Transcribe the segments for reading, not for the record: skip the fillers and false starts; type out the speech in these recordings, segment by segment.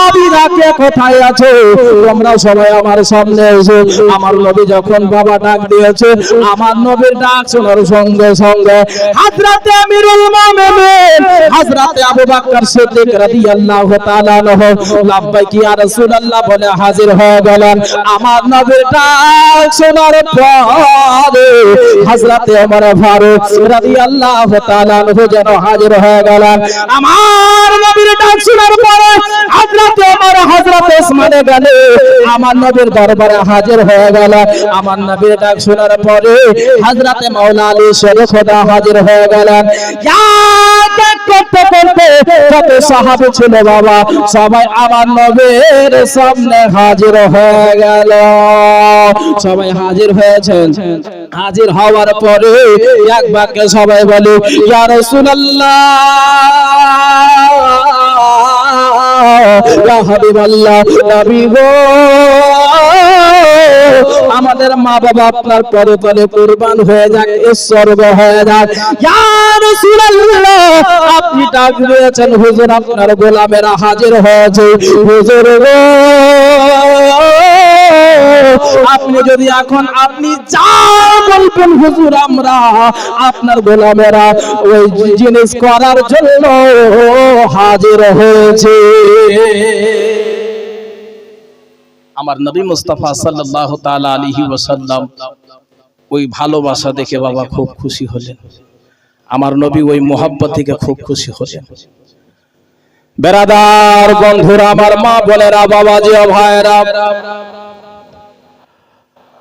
সাহাবীরা কে কোথায় আছো তোমরা সবাই আমার সামনে এসো। আমার নবী যখন বাবা ডাক দিয়েছে, আমার নবীর ডাক শোনার সঙ্গে সঙ্গে হযরতে আমিরুল মুমিনিন হযরতে আবু বকর সিদ্দিক রাদিয়াল্লাহু তাআলা আনহু লাব্বাইক ইয়া রাসূলুল্লাহ বলে হাজির হয়ে গেলেন। আমার নবীর ডাক শোনার পরে হযরতে ওমর ফারুক রাদিয়াল্লাহু তাআলা আনহু যেন হাজির হয়ে গেলেন। আমার নবীর ডাক শোনার পরে হযরতে ওমর হযরতে ওসমান গেলে আমার নবীর দরবারে হাজির হয়ে গেল। আমার নবীর ডাক শোনার পরে হযরতে মাওলা আলী শের খোদা হাজির হয়ে গেলেন। করতে করতে যত সাহাবী ছিল বাবা সবাই আমার নবীর সামনে হাজির হয়ে গেল। সবাই হাজির হয়েছেন। হাজির হওয়ার পরে এক বাক্যে সবাই বলে ইয়া রাসূলুল্লাহ ইয়া হাবিবাল্লাহ নবী গো আমাদের মা বাবা আপনার পদতলে কুরবান হয়ে যাক, উৎসর্গ হয়ে যাক। ইয়া রাসূলুল্লাহ আপনি ডাক দিয়েছেন হুজুর আপনার গোলামেরা হাজির হয়েছে। হুজুর গো আপনি যদি এখন আপনি যা বলবেন হুজুর আমরা আপনার গোলামেরা ওই জিনিস করার জন্য হাজির হয়েছে। আমার নবী মুস্তাফা সাল্লাল্লাহু তাআলা আলাইহি ওয়াসাল্লাম ওই ভালোবাসা দেখে বাবা খুব খুশি হলেন। আমার নবী ওই মোহাব্বত থেকে খুব খুশি হলেন। বেরাদার বন্ধুরা, আমার মা বোনেরা, বাবাজি ও ভাইরা,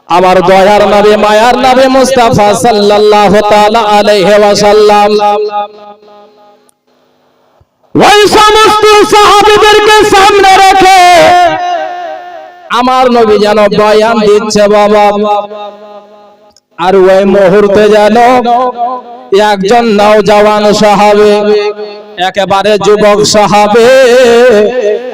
আমার দয়ার নবী মায়ার নবী মুস্তাফা সাল্লাল্লাহু তাআলা আলাইহি ওয়াসাল্লাম ওই সমস্ত সাহাবীদেরকে সামনে রেখে আমার নবী যেন বয়ান দিচ্ছে বাবা। আর ওই মুহূর্তে যেন একজন নওজওয়ান সাহাবী, একেবারে যুবক সাহাবী,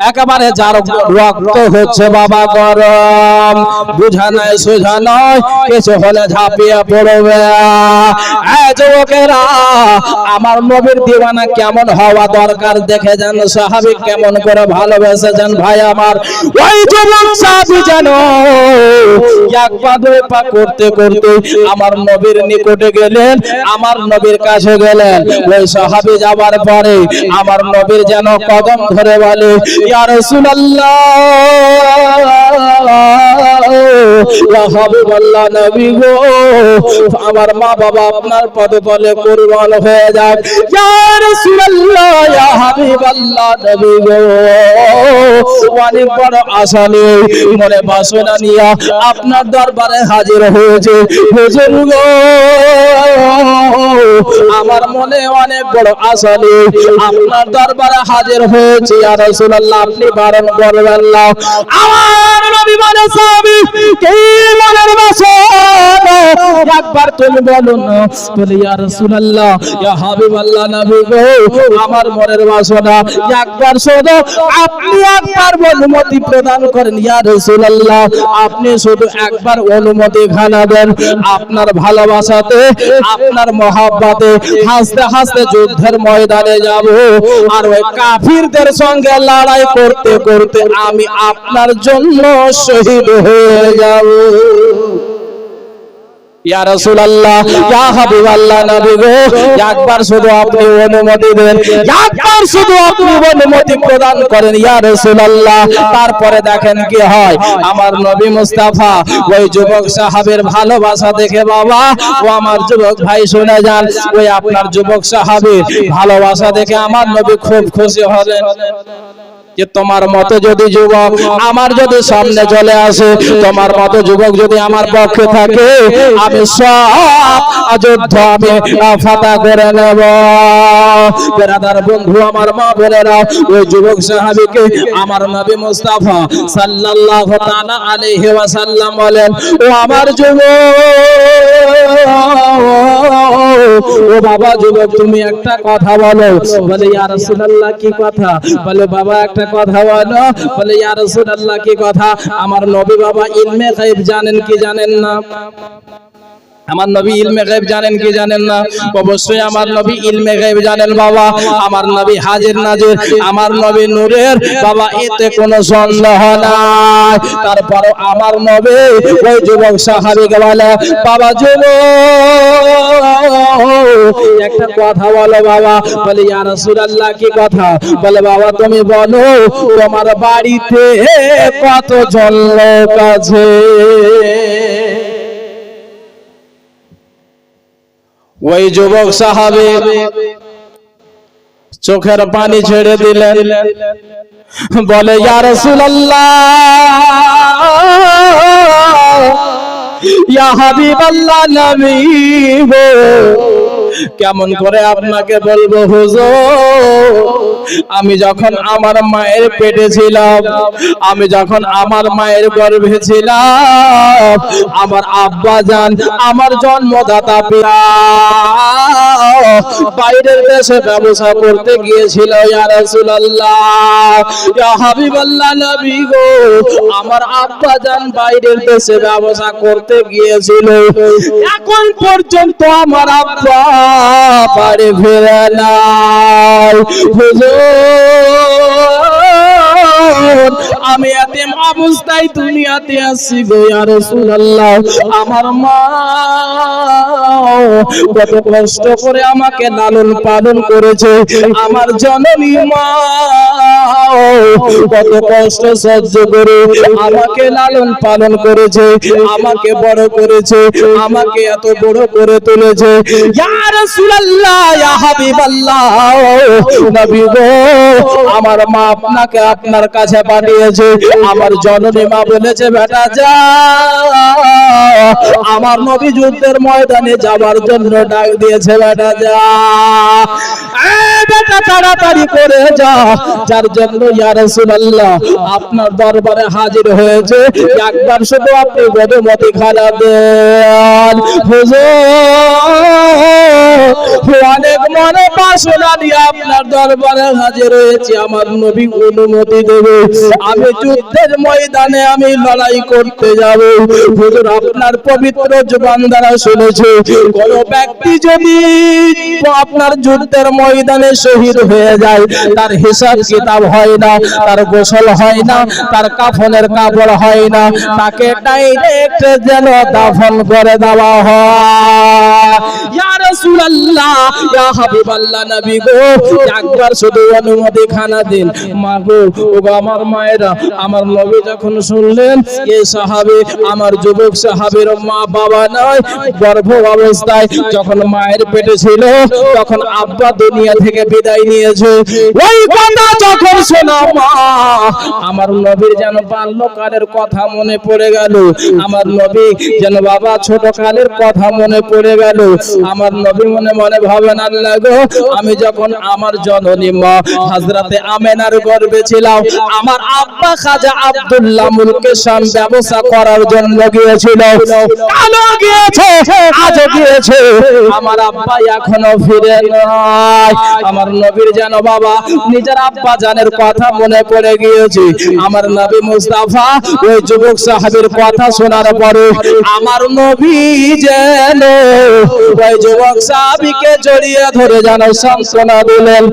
একেবারে যার রক্ত হচ্ছে বাবা গরম, বুঝা নাই সোজা নয়, কিছু হলে ঝাঁপিয়ে পড়বে। যুবকেরা আমার নবীর দিওয়ানা কেমন হওয়া দরকার দেখে যান, সাহাবী কেমন করে ভালোবেসেছেন। ভাই আমার ওই যুবক সাহাবী যেন এক পা দুই পা করতে করতে আমার নবীর নিকটে গেলেন, আমার নবীর কাছে গেলেন। ওই সাহাবী যাবার পরে আমার নবীর যেন কদম ধরে বলে ইয়া রাসূলুল্লাহ ইয়া হাবিবাল্লাহ নবী গো আমার মা বাবা আপনার পদতলে কুরবান হয়ে যাক। ইয়া রাসূলুল্লাহ ইয়া হাবিবাল্লাহ নবী গো অনেক বড় আশা নিয়ে মনে বাসনা নিয়ে আপনার দরবারে হাজির হয়েছে। হুজুর গো আমার মনে অনেক বড় আশা নিয়ে আপনার দরবারে হাজির হয়েছে। ইয়া রাসূলুল্লাহ আপনি বারণ করবেন না। আমার নবী মানে সাহাবী কি মনের বাসনা একবার তুমি বলুন না, বলে ইয়া রাসূলুল্লাহ ইয়া হাবিবাল্লাহ নবী গো আমার মনের বাসনা একবার শুধু আপনি একবার অনুমতি প্রদান করেন। ইয়া রাসূলুল্লাহ আপনি শুধু একবার অনুমতি খানা দেন, আপনার ভালোবাসাতে আপনার মহব্বতে হাসতে হাসতে যুদ্ধের ময়দানে যাব, আর ওই কাফিরদের সঙ্গে লড়াই করতে করতে আমি আপনার জন্য শহীদ হয়ে যাব। ইয়া রাসূলুল্লাহ ইয়া হাবিবাল্লাহ নবী গো একবার শুধু আপনি অনুমতি দেন, একবার শুধু আপনি অনুমতি প্রদান করেন ইয়া রাসূলুল্লাহ। তারপরে দেখেন কি হয়। আমার নবী মুস্তাফা ওই যুবক সাহাবীর ভালোবাসা দেখে বাবা ও আমার যুবক ভাই শুনে যান, ওই আপনার যুবক সাহাবীর ভালোবাসা দেখে আমার নবী খুব খুশি হলেন যে তোমার মতো যদি যুবক আমার যদি সামনে চলে আসে, তোমার মতো যুবক যদি আমার পক্ষে থাকে, আমি সব যুদ্ধ আমি ফাতা করে নেব। বেরাদার বন্ধু আমার মা বোনেরা, ওই যুবক সাহাবীকে আমার নবী মুস্তাফা সাল্লাল্লাহু তাআলা আলাইহি ওয়াসাল্লাম বলেন ও আমার যুবক, ও বাবা যুবক তুমি একটা কথা বলো। বলে ইয়া রাসূলুল্লাহ কি কথা? বলে বাবা একটা কথা বলো। বলে ইয়া রাসূলুল্লাহ কি কথা? আমার নবী বাবা ইলমে গায়ব জানেন কি জানেন না? আমার নবী ইলমে গায়ব জানেন কি জানেন না? অবশ্যই আমার নবী ইলমে গায়ব জানেন বাবা। আমার নবী হাজির নাজির, আমার নবী নূরের বাবা, এতে কোনো সন্দেহ নাই। তারপর আমার নবী ওই যুবক সাহাবীকে বলে, বাবা যুবক একটা কথা বলো বাবা। বলে ইয়া রাসূলুল্লাহ কি কথা? বলে বাবা তুমি বলো তোমার বাড়িতে কতজন লোক আছে? ওই যুবক সাহাবী চোখের পানি ছেড়ে দিলেন, বলে ইয়া রাসূলুল্লাহ, ইয়া হাবিবাল্লাহ, নবী গো, কেমন করে আপনাকে বলবো হুজুর? আমি যখন আমার মায়ের পেটে ছিলাম, আমি যখন আমার মায়ের গর্ভে ছিলাম, আমার আব্বা জান, আমার জন্মদাতা পিতা বাইরের দেশে ব্যবসা করতে গিয়েছিল। ইয়া রাসূলুল্লাহ, ইয়া হাবিবাল্লাহ, নবী গো, আমার আব্বা জান বাইরের দেশে ব্যবসা করতে গিয়েছিল, এখন পর্যন্ত আমার আব্বা বাড়ি ফিরে নাই। হুজুর আমি এতিম অবস্থায় দুনিয়াতে আসছি গো ইয়া রাসূলুল্লাহ, আমার মা কত কষ্ট করে আমাকে লালন পালন করেছে, আমার জননী মা কত কষ্ট সহ্য করে আমাকে লালন পালন করেছে, আমাকে বড় করেছে, আমাকে এত বড় করে তুলেছে। ইয়া রাসূলুল্লাহ, ইয়া হাবিবাল্লাহ, নবী গো, আমার মা আপনাকে আপনার কাছে পাঠিয়েছে। আমার জননী মা বলেছে বেটা যা, আমার নবী যুদ্ধের ময়দানে যাবার জন্য ডাক দিয়েছে, বেটা যা, বেটা তাড়াতাড়ি করে যা, যার জন্য ইয়া রাসূলুল্লাহ আপনার দরবারে হাজির হয়েছে, একবার শুধু আপনি অনুমতি খানা দেন। হুজুর অনেক মনে বাসনা নিয়ে আপনার দরবারে হাজির হয়েছে, আমার নবী অনুমতি দেবে, আমি যুদ্ধের ময়দানে আমি লড়াই করতে যাব। হুজুর আপনার পবিত্র জবান দ্বারা শুনেছে, কোন ব্যক্তি যদি আপনার যুদ্ধের ময়দানে শহীদ হয়ে যায়, তার হিসাব কিতাব হয় না, তার গোসল হয় না, তার কাফনের কাপড় হয় না, তাকে ডাইরেক্ট যেন দাফন করে দেওয়া হয়। ইয়া রাসূলুল্লাহ, ইয়া হাবিবাল্লাহ, নবী গো, একবার শুধু অনুমতি খানা দিন। মা গো, ওগো আমার মায়েরা, আমার নবী যখন শুনলেন এই সাহাবী আমার যুবক সাহাবীর মা বাবা নয়, গর্ভ অবস্থায় যখন মায়ের পেটে ছিল, তখন আব্বা দুনিয়া থেকে বিদায় নিয়েছে, ওই কথা যখন শোনা মা আমার নবীর যেন বাল্যকালের কথা মনে পড়ে গেল, আমার নবী যেন বাবা ছোট কালের কথা মনে পড়ে গেল। আমার নবী মনে মনে ভাবেন, আল্লাহ গো, আমি যখন আমার জননী মা হযরতে আমেনার গর্ভে ছিলাম, আমার আব্বা খাজা আব্দুল্লাহ মুলকে শাম ব্যবসা করার জন্য গিয়েছিল, কালো গিয়েছে, আজ গিয়েছে, আমার আব্বা এখনো ফিরে নাই। আমার নবীর যেন বাবা নিজের আব্বা জানের কথা মনে পড়ে গিয়েছে। আমার নবী মুস্তাফা ওই যুবক সাহাবীর কথা শোনার পরে আমার নবী যেন ওই যুবক সাহাবীকে জড়িয়ে ধরে যেন সান্ত্বনা দিলেন।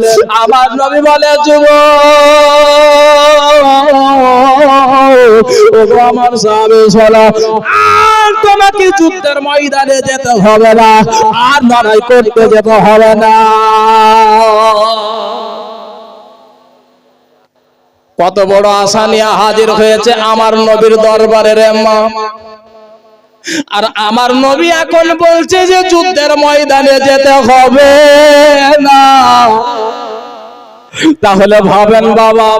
আমার নবী বলে, যুবক আমার সাহাবী শোনো, আর তোমাকে যুদ্ধের ময়দানে যেতে হবে না, আর লড়াই করতে যেতে হবে না। কত বড় আশা নিয়ে হাজির হয়েছে আমার নবীর দরবারে রে মা। আর আমার নবী এখন বলছে যে যুদ্ধের ময়দানে যেতে হবে না। তাহলে ভাবেন বাবা,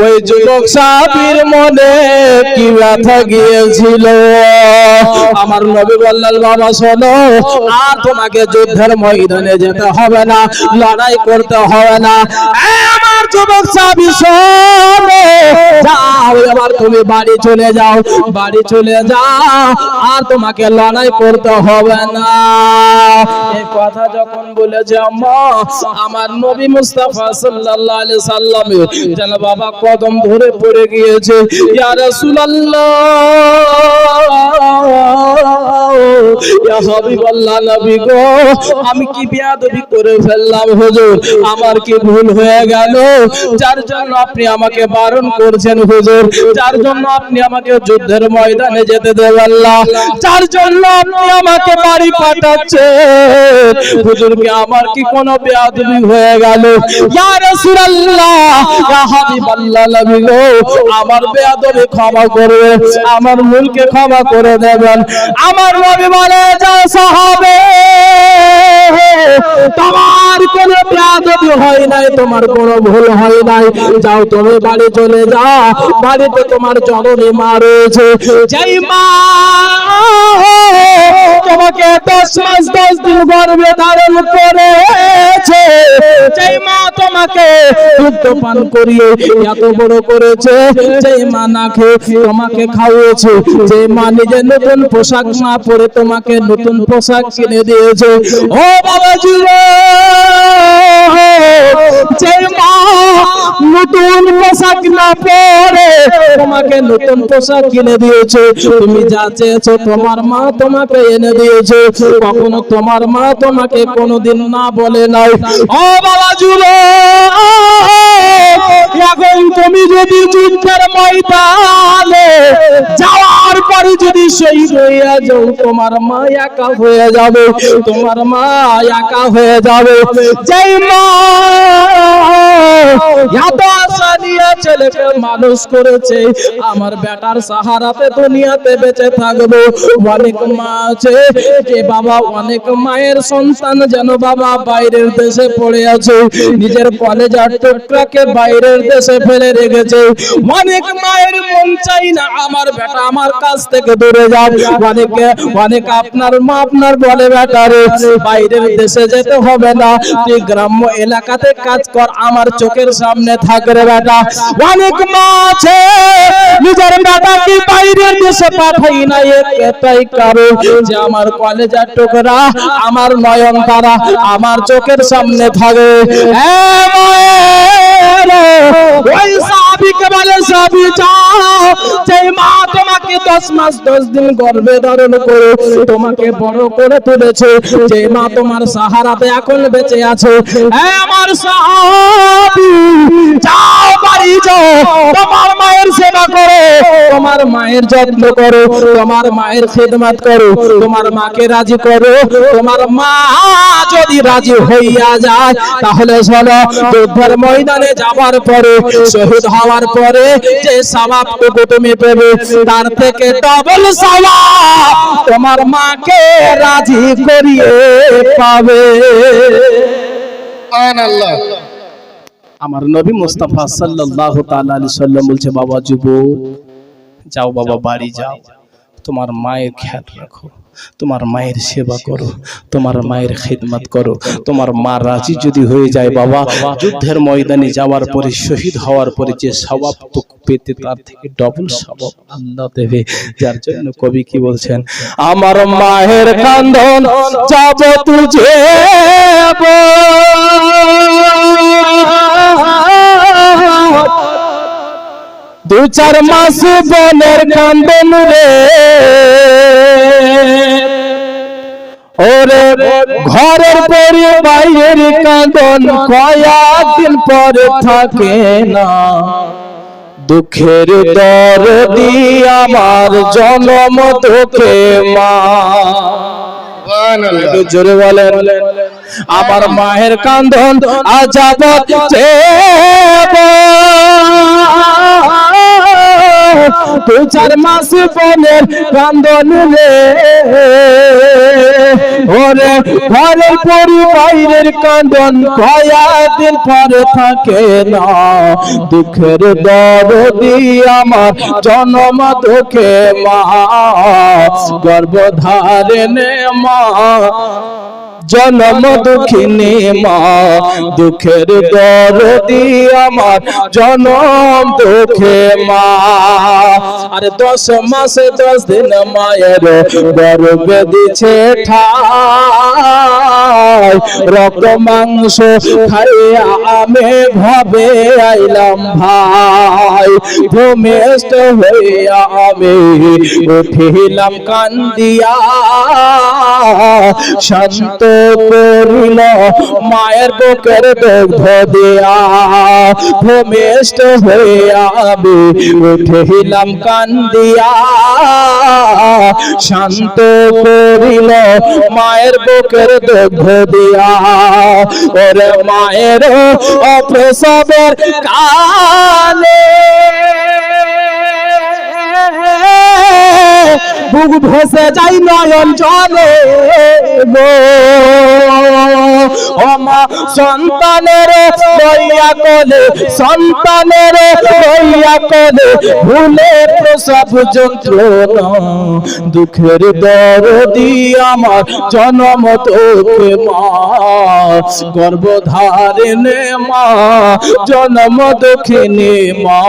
ওই যুবক সাহাবীর মনে কি ব্যথা গিয়েছিল। আমার নবী বললেন, বাবা শোনো, আর তোমাকে যুদ্ধের ময়দানে যেতে হবে না, লড়াই করতে হবে না। আমার যুবক সাহাবী শোনো, যাও এবার তুমি বাড়ি চলে যাও, বাড়ি চলে যাও, আর তোমাকে লড়াই করতে হবে না। এই কথা যখন বলেছে আম্মা, আমার নবী মুস্তাফা সাল্লাল্লাহু আলাইহি সাল্লাম যেন বাবা কদম ধরে পড়ে গিয়েছে। ইয়া রাসূলুল্লাহ, ইয়া হাবিবাল্লাহ নবী গো, আমি কি বেয়াদবি করে ফেললাম হুজুর? আমার কি ভুল হয়ে গেল যার জন্য আপনি আমাকে বারণ করছেন হুজুর? যার জন্য আপনি আমাকে যুদ্ধের ময়দানে যেতে দেবেন না, যার জন্য আপনি আমাকে বাড়ি পাঠাচ্ছেন হুজুর, কি আমার কি কোনো বেয়াদবি হয়ে গেল? ইয়া রাসূলুল্লাহ, ইয়া হাবিবাল্লাহ নবী গো, আমার বেয়াদবি ক্ষমা করবে, আমার ভুলকে ক্ষমা করে দেবেন। আমার নবী বলে, যাও সাহাবে, তোমার কোনো বেয়াদবি হয় নাই, তোমার কোনো ভুল হয় নাই, যাও তুমি বাড়ি চলে যাও। বাড়িতে তোমার জননী মা রয়েছে, যেই মা তোমাকে 10 মাস 10 দিন গর্ভে ধারণ করেছে, যেই মা তোমাকে দুধ পান করিয়ে এত বড় করেছে, যেই মা না খেয়ে তোমাকে খাওয়াছে, যে মা নিজে নতুন পোশাক না পরে তোমাকে নতুন পোশাক কিনে দিয়েছে, ও বাবাজি রে, যে মা নতুন পোশাক না পরে তোমাকে নতুন পোশাক কিনে দিয়েছে, তুমি যা চেয়েছো তোমার মা তোমাকে এনে দিয়েছে, কখনো তোমার মা তোমাকে কোনোদিন না বলে নাই। ও বাবাজি রে, এখন তুমি যদি যুদ্ধের ময়দানে যাওয়ার পরে যদি শহীদ হয়ে যাও, তোমার মা একা হয়ে যাবে, তোমার মা একা হয়ে যাবে। যেই মা এত আশা নিয়ে ছেলেকে মানুষ করেছে, আমার বেটার সাহারাতে দুনিয়াতে বেঁচে থাকবো। অনেক মা আছে যে বাবা, অনেক মায়ের সন্তান যেন বাবা বাইরের দেশে পড়ে আছে, নিজের কলেজার টুকরাকে বাইরের দেশে ফেলে রেখেছে। অনেক মায়ের মন চাই না আমার বেটা আমার কাছ থেকে দূরে যাক। অনেক আপনার মা আপনার বলে, বেটা রে বাইরের দেশে যেতে হবে না, তুই গ্রাম্য এলাকাতে কাজ কর, আমার চোখের সামনে থাক রে বেটা। অনেক মা আছে নিজের বেটাকে বাইরের দেশে পাঠাই না, এটাই কারণ যে আমার কলেজার টুকরা, আমার নয়ন তারা আমার চোখের সামনে থাকে। ওই সাহাবীকে বলে, সাহাবী যাও, যে মা তোমাকে 10 মাস 10 দিন গর্ভে ধারণ করে তোমাকে বড় করে তুলেছে, যে মা তোমার সাহারাতে এখন বেঁচে আছে, আমার সাহাবী যাও বাড়ি যাও, তোমার মায়ের সেবা করো, তোমার মায়ের যত্ন করো, তোমার মায়ের খিদমত করো, তোমার মাকে রাজি করো। তোমার মা যদি রাজি হইয়া যায় তাহলে শোনো, যুদ্ধের ময়দানে যাবার পরে, শহীদ হওয়ার পরে যে সওয়াবটুকু তুমি পাবে, তার থেকে ডবল সওয়াব তোমার মাকে রাজি করিয়ে পাবে। সুবহানাল্লাহ। আমার নবী মুস্তাফা সাল্লাল্লাহু তাআলা আলাইহি সাল্লাম বলছে, বাবা যুবক, যাও বাবা বাড়ি যাও, তোমার মায়ের খেয়াল রাখো, তোমার মায়ের সেবা করো, তোমার মায়ের খিদমত করো। তোমার মা রাজি যদি হয়ে যায় বাবা, যুদ্ধের ময়দানে যাওয়ার পরে, শহীদ হওয়ার পরে যে সওয়াবটুকু পেতে, তার থেকে ডবল সওয়াব আল্লাহ দেবে। যার জন্য কবি কি বলছেন, আমার মায়ের কান্দন যাব তুঝে, দু চার মাস বনের কান্দন রে, ওরে ঘরের পরে বাইরের কান্দন কয়েকদিন পরে থাকে না, দুঃখের দরদি আমার জনম তোকে মা। একটু জোরে বলেন, আমার মায়ের কান্দন আজাব দু চার মাস বনের কান্দন রে, ওরে ঘরের পরি বাইরের কান্দন কয়েকদিন পরে থাকে না, দুঃখের দরদি আমার জনম তোকে মা, গর্ভধারিণী মা জনম দুঃখিনী মা, দুঃখের দরদি আমার জনম দুঃখে মা। আরে 10 মাসে 10 দিন মায়ের গর্ভে দিছে ঠাই, রক্ত মাংস খাইয়া আমি ভবে আইলাম ভাই। ভূমিষ্ঠ হইয়া আমি উঠিলাম কান্দিয়া, শান্ত করিল মায়ের বুকের দুগ্ধ দিয়া। ভূমিষ্ঠ হইয়া আমি উঠিলাম কান্দিয়া, শান্ত করিল মায়ের বুকের দুগ্ধ দিয়া। ওরে মায়ের প্রসবের কালে বুক ভেসে যাই নয়ন জলে গো। ও মা সন্তানের লইয়া কোলে, সন্তানের লইয়া কোলে ভুলে প্রসব যন্ত্রণা। দুঃখের দরদি আমার জনম তোকে মা, গর্ভধারিণী মা, জনম দুঃখিনী মা।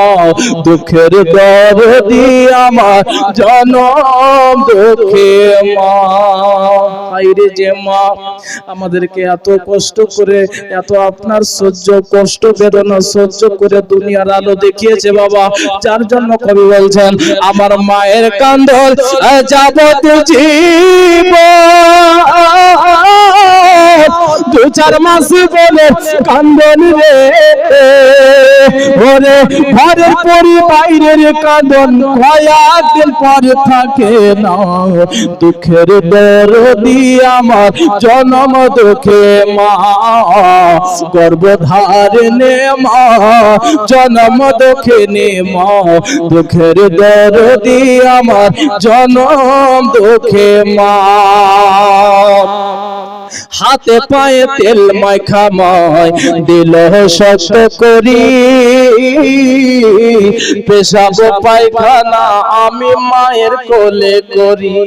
দুঃখের দরদি আমার জনম দুঃখে মা। আইরে যে মা আমাদেরকে এত কষ্ট করে, এত আপনার সহ্য কষ্ট বেদনা সহ্য করে দুনিয়ার আলো দেখিয়েছে বাবা, যার জন্য কবি বলছেন আমার মায়ের কান্দল যাবত জীবন। 2-4 মাস বলে কান্দন রে, ওরে ঘরের পরি বাইরের কান্দন কয়েকদিন পর থাকে না। দুঃখের দরদি আমার জনম দুঃখে মা, গর্ভধারিণী মা, জনম দুঃখিনী মা। দুঃখের দরদি আমার জনম দুঃখে মা। হাতে পায়ে তেল মাখা মায় দিল শক্ত করি, পেশাব পায়খানা আমি মায়ের কোলে করি।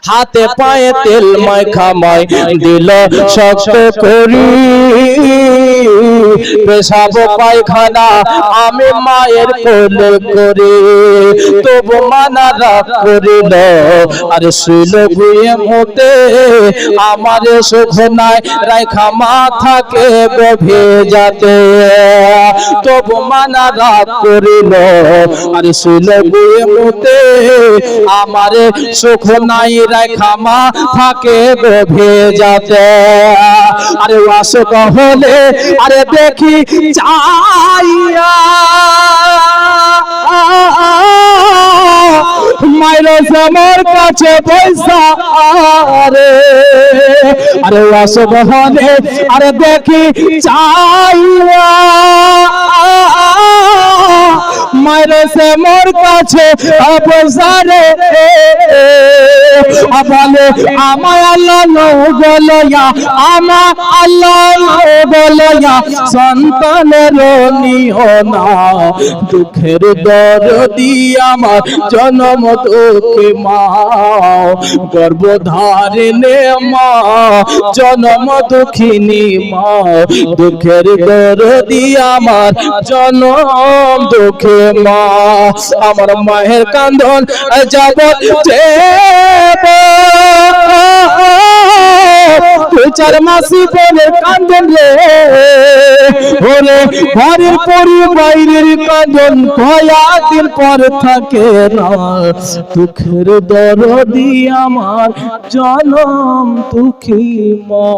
হাতে পায়ে তেল মাখা মায় দিল শক্ত করি, পেশাব পায়খানা আমি মায়ের কোলে করি। তবু মানা রাগ করিল আর শুইল গুয়ে মুতে, আমার সুখ নাই রাখা মাথাকে ভেজাতে। তবু মানা রাগ করিল আর শুইল গুয়ে মুতে, আমার সুখ নাই রাখা মাথাকে ভেজাতে। আরে আশক হলে আরে দেখি চাইয়া, মায়ের আমার কাছে পয়সা রে। আরে আশক হলে আরে দেখি চাইয়া, মায়ের সে মোর কাছে পয়সা রে। বলে আমায় আল্লাহ বলয়া, আমার আল্লাহ বলয়া সন্তানের নিও না। দুঃখের দরদি আমার জনম তোকে মা, গর্ভধারিণী মা, জনম দুঃখিনী মা। দুঃখের দরদি আমার জনম দুঃখে মা। আমার মায়ের কান্দন যাবত 2-4 মাস পরে কান্দন রে, ওরে ঘরের পরি বাইরের কান্দন কয়েকদিন পর থাকে না। দুঃখের দরদি আমার জনম দুঃখী মা।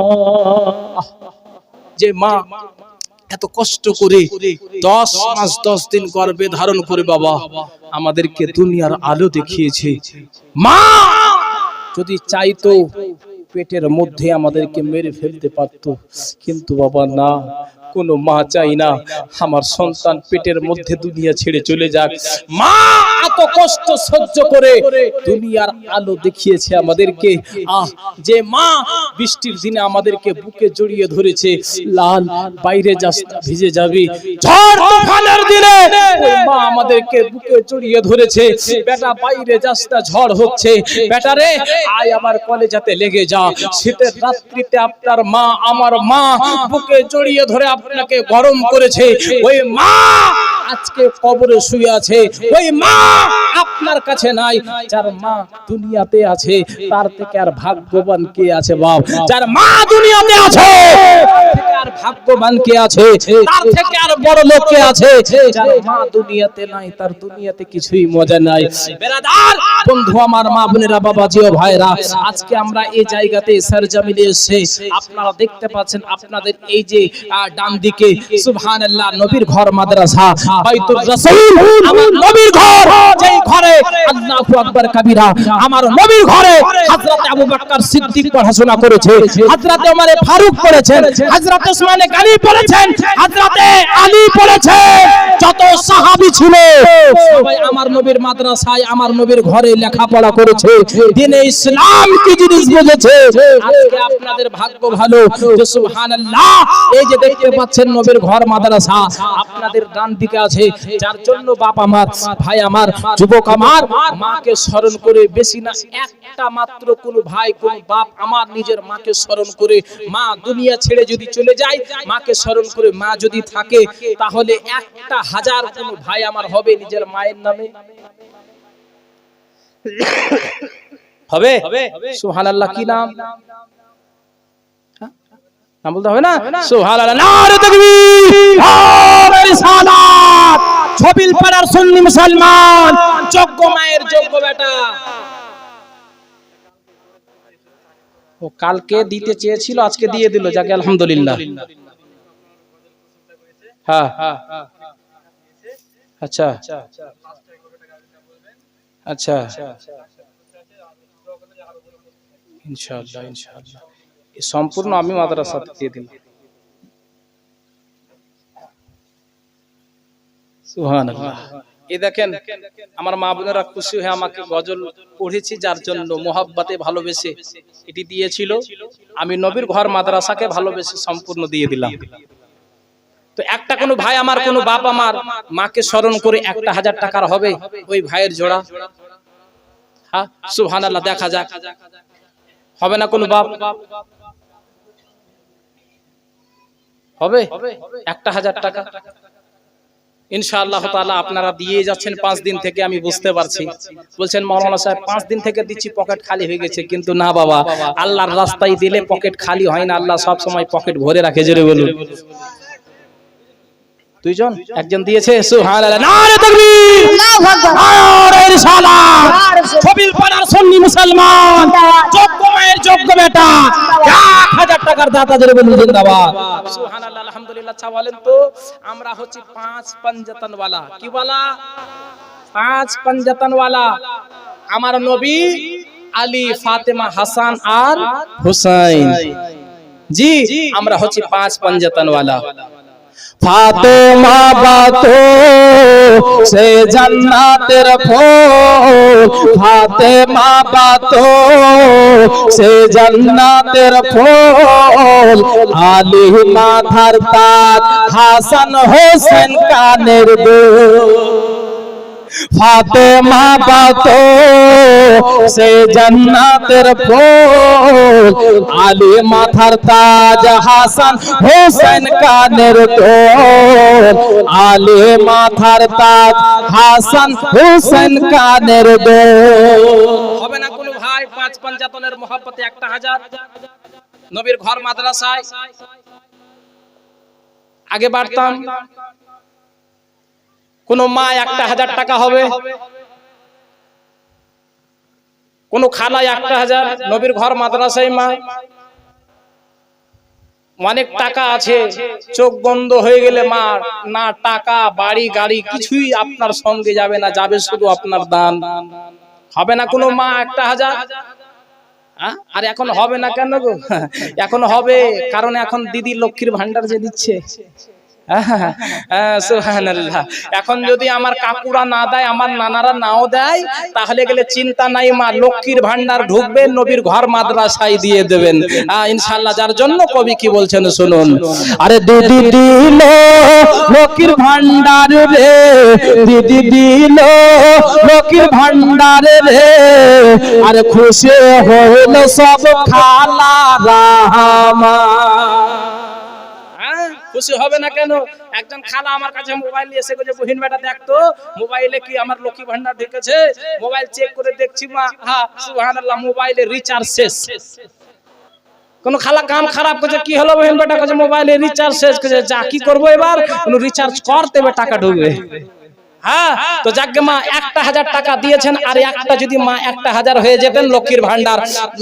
যে মা এত কষ্ট করে 10 মাস 10 দিন গর্ভে ধারণ করে বাবা আমাদেরকে দুনিয়ার আলো দেখিয়েছে। মা যদি চাইতো পেটের মধ্যে আমাদেরকে মেরে ফেলতে পারতো, কিন্তু বাবা না, কোনো মা চাই না আমার সন্তান পেটের মধ্যে দুনিয়া ছেড়ে চলে যাক। মা এত কষ্ট সহ্য করে দুনিয়ার আলো দেখিয়েছে আমাদেরকে। যে মা বৃষ্টির দিনে আমাদেরকে বুকে জড়িয়ে ধরেছে, লাল বাইরে যাস ভিজে যাবি, ঝড় তুফানের দিনে ওই মা আমাদেরকে বুকে জড়িয়ে ধরেছে, বেটা বাইরে যাস না ঝড় হচ্ছে, বেটা রে আয় আমার কলেজাতে লেগে যা। শীতের রাত্রিতে আপনার মা আমার মা বুকে জড়িয়ে ধরে আপনাকে গরম করেছে। ওই মা আজকে কবরে শুয়ে আছে, ওই মা আপনার কাছে নাই। যার মা দুনিয়াতে আছে তার থেকে আর ভাগ্যবান কে আছে বাপ? যার মা দুনিয়াতে আছে তার থেকে আর ভাগ্যবান কে আছে? তার থেকে আর বড় লোক কে আছে? যার মা দুনিয়াতে নাই তার দুনিয়াতে কিছুই মজা নাই। বেরাদার বন্ধু আমার, মা বোনেরা, বাবাজি ও ভাইরা, আজকে আমরা এই জায়গাতে সরজমিনে এসে আপনারা দেখতে পাচ্ছেন আপনাদের এই যে ডান দিকে সুবহানাল্লাহ নবীর ঘর মাদ্রাসা বাইতুর রাসূল, আমার নবীর ঘর, যেই ঘরে আল্লাহু আকবার কবীরা আমার নবীর ঘরে হযরত আবু বকর সিদ্দিক পড়াশোনা করেছে, হযরত ওমর ফারুক পড়েছেন, হযরত ওসমান গনি পড়েছেন, হযরত আলী পড়েছেন, যত সাহাবী ছিল সবাই আমার নবীর মাদ্রাসায় আমার নবীর ঘরে লেখাপড়া করেছে, দ্বীনে ইসলাম কি জিনিস বুঝেছে। আজকে আপনাদের ভাগ্য ভালো যে সুবহানাল্লাহ এই যে দেখতে পাচ্ছেন নবীর ঘর মাদ্রাসা আপনাদের ডান দিকে আছে। যার জন্য বাপ আমার, ভাই আমার, যুবক আমার, মাকে স্মরণ করে বেশি না একটা মাত্র কোন ভাই কোন বাপ আমার নিজের মাকে স্মরণ করে, মা দুনিয়া ছেড়ে যদি চলে যায় মাকে স্মরণ করে মা যদি থাকে তাহলে 1000 কোন ভাই আমার হবে নিজের মায়ের নামে হবে। সুবহানাল্লাহ কি নাম? নাম বলতে হবে না? সুবহানাল্লাহ, নারে তাকবীর, নারে রিসালাত। ছবিল পাড়ার সুন্নি মুসলমান, যোগ্য মায়ের যোগ্য বেটা। ও কালকে দিতে চেয়েছিল আজকে দিয়ে দিল, যাকে আলহামদুলিল্লাহ। হ্যাঁ আচ্ছা আচ্ছা ইনশাআল্লাহ ইনশাআল্লাহ সম্পূর্ণ আমি মাদ্রাসাতে দিয়ে দিলাম। সুবহানাল্লাহ। এই দেখেন আমার মা বোনেরা খুশি হয়ে আমাকে গজল পড়েছি, যার জন্য মোহাব্বতে ভালোবেসে এটি দিয়েছিল। আমি নবীর ঘর মাদ্রাসাকে ভালোবেসে সম্পূর্ণ দিয়ে দিলাম। তো একটা কোনো ভাই আমার কোনো বাপ আমার মাকে স্মরণ করে 1000 টাকার হবে ওই ভাইয়ের জোড়া। হ্যাঁ সুবহানাল্লাহ, দেখা যাক হবে না কোনো বাপ? হবে 1000 টাকা ইনশাআল্লাহ তাআলা আপনারা দিয়ে যাচ্ছেন 5 দিন থেকে, আমি বুঝতে পারছি। বলছেন মাওলানা সাহেব 5 দিন থেকে দিচ্ছি পকেট খালি হয়ে গেছে, কিন্তু না বাবা, আল্লাহর রাস্তায় দিলে পকেট খালি হয় না, আল্লাহ সব সময় পকেট ভরে রাখে। জোরে বলুন। দুইজন একজন দিয়েছে, সুবহানাল্লাহ, নারে তাকবীর, আল্লাহু আকবার, নারে রিসালাত। ছবিল পাড়ার সুন্নি মুসলমান, যোগ্য মায়ের যোগ্য বেটা, 1000 টাকার দাতা। জোরে বলুন জিন্দাবাদ। সুবহানাল্লাহ, আলহামদুলিল্লাহ। আচ্ছা বলেন তো, আমরা হচ্ছে 5 পাঞ্জাতন ওয়ালা। কি বলা? 5 পাঞ্জাতন ওয়ালা। আমার নবী, আলী, ফাতেমা, হাসান আর হুসাইন। জি, আমরা হচ্ছে 5 পাঞ্জাতন ওয়ালা। फातिमा बातो से जन्नतेर फूल, फातिमा बातो से जन्नतेर फूल, आली माथार ताज, हासन हुसैन कानेर दुल। फातिमा बातो से जन्नतेर फूल, आली माथार ताज, हासन हुसैन कानेर दुल, आली माथार ताज, हासन हुसैन कानेर दुल। হবে না কোনো ভাই 5 পাঞ্জাতনের মোহাব্বতে 1000 নবীর ঘর মাদ্রাসায় আগে বাড়তাম। কোন মা 1000 টাকা হবে, কোন খালায় 1000, নবীর ঘর মাদ্রাসায় মা। অনেক টাকা আছে, চোখ বন্ধ হয়ে গেলে মা না টাকা বাড়ি গাড়ি কিছুই আপনার সঙ্গে যাবে না, যাবে শুধু আপনার দান। হবে না কোনো মা 1000? আর এখন হবে না কেন গো? এখন হবে, কারণ এখন দিদি লক্ষ্মীর ভান্ডার যে দিচ্ছে। সুবহানাল্লাহ। এখন যদি আমার কাকুরা না দেয়, আমার নানারা নাও দেয়, তাহলে গেলে চিন্তা নাই মা, লক্ষ্মীর ভান্ডার ঢুকবে, নবীর ঘর মাদ্রাসায় দিয়ে দেবেন ইনশাআল্লাহ। যার জন্য কবি কি বলছেন শুনুন। আরে দিদি দিল লক্ষ্মীর ভান্ডার রে, দিদি দিল লক্ষ্মীর ভান্ডার রে, আরে খুশি হইল সব খালারা আমার। খুশি হবে না কেন? একজন খালা আমার কাছে মোবাইল নিয়ে এসে বলছে, বহিন বেটা দেখতো মোবাইলে কি আমার লক্ষ্মী ভান্ডার ঢুকেছে। মোবাইল চেক করে দেখছি মা, হ্যাঁ সুবহানাল্লাহ, মোবাইলে রিচার্জ শেষ। কোন খালা কাম খারাপ করছে, কি হলো বহিন বেটা? কাছে মোবাইলে রিচার্জ শেষ করছে। যা কি করবো এবার? রিচার্জ কর, তবে টাকা ঢুকবে। হ্যাঁ, তো যাকে মা 1000 টাকা দিয়েছেন, আর একটা যদি মা 1000 হয়ে যেতেন, লক্ষ্মীর ভান্ডার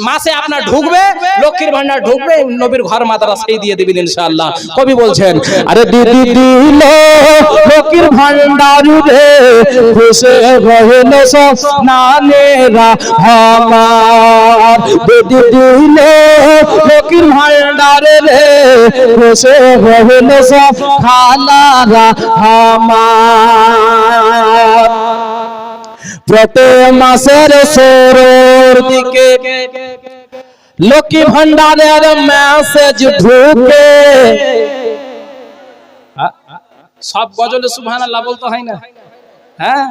মাসে আপনার ঢুকবে, লক্ষ্মীর ভান্ডার ঢুকবে, নবীর ঘর মাদ্রাসায় দিয়ে দিবেন ইনশাআল্লাহ। কবি বলছেন, আরে দিদি দিল লক্ষ্মীর ভান্ডার রে, খুশি হইল সব নানেরা আমার। দিদি দিল লক্ষ্মীর ভান্ডার রে, খুশি হইল সব খালারা আমার। প্রতি মাসের শুরুর দিকে লক্ষ্মী ভান্ডারের মেসেজ ঢুকে। সব গজলে সুবহানাল্লাহ বলতে হয় না? হ্যাঁ,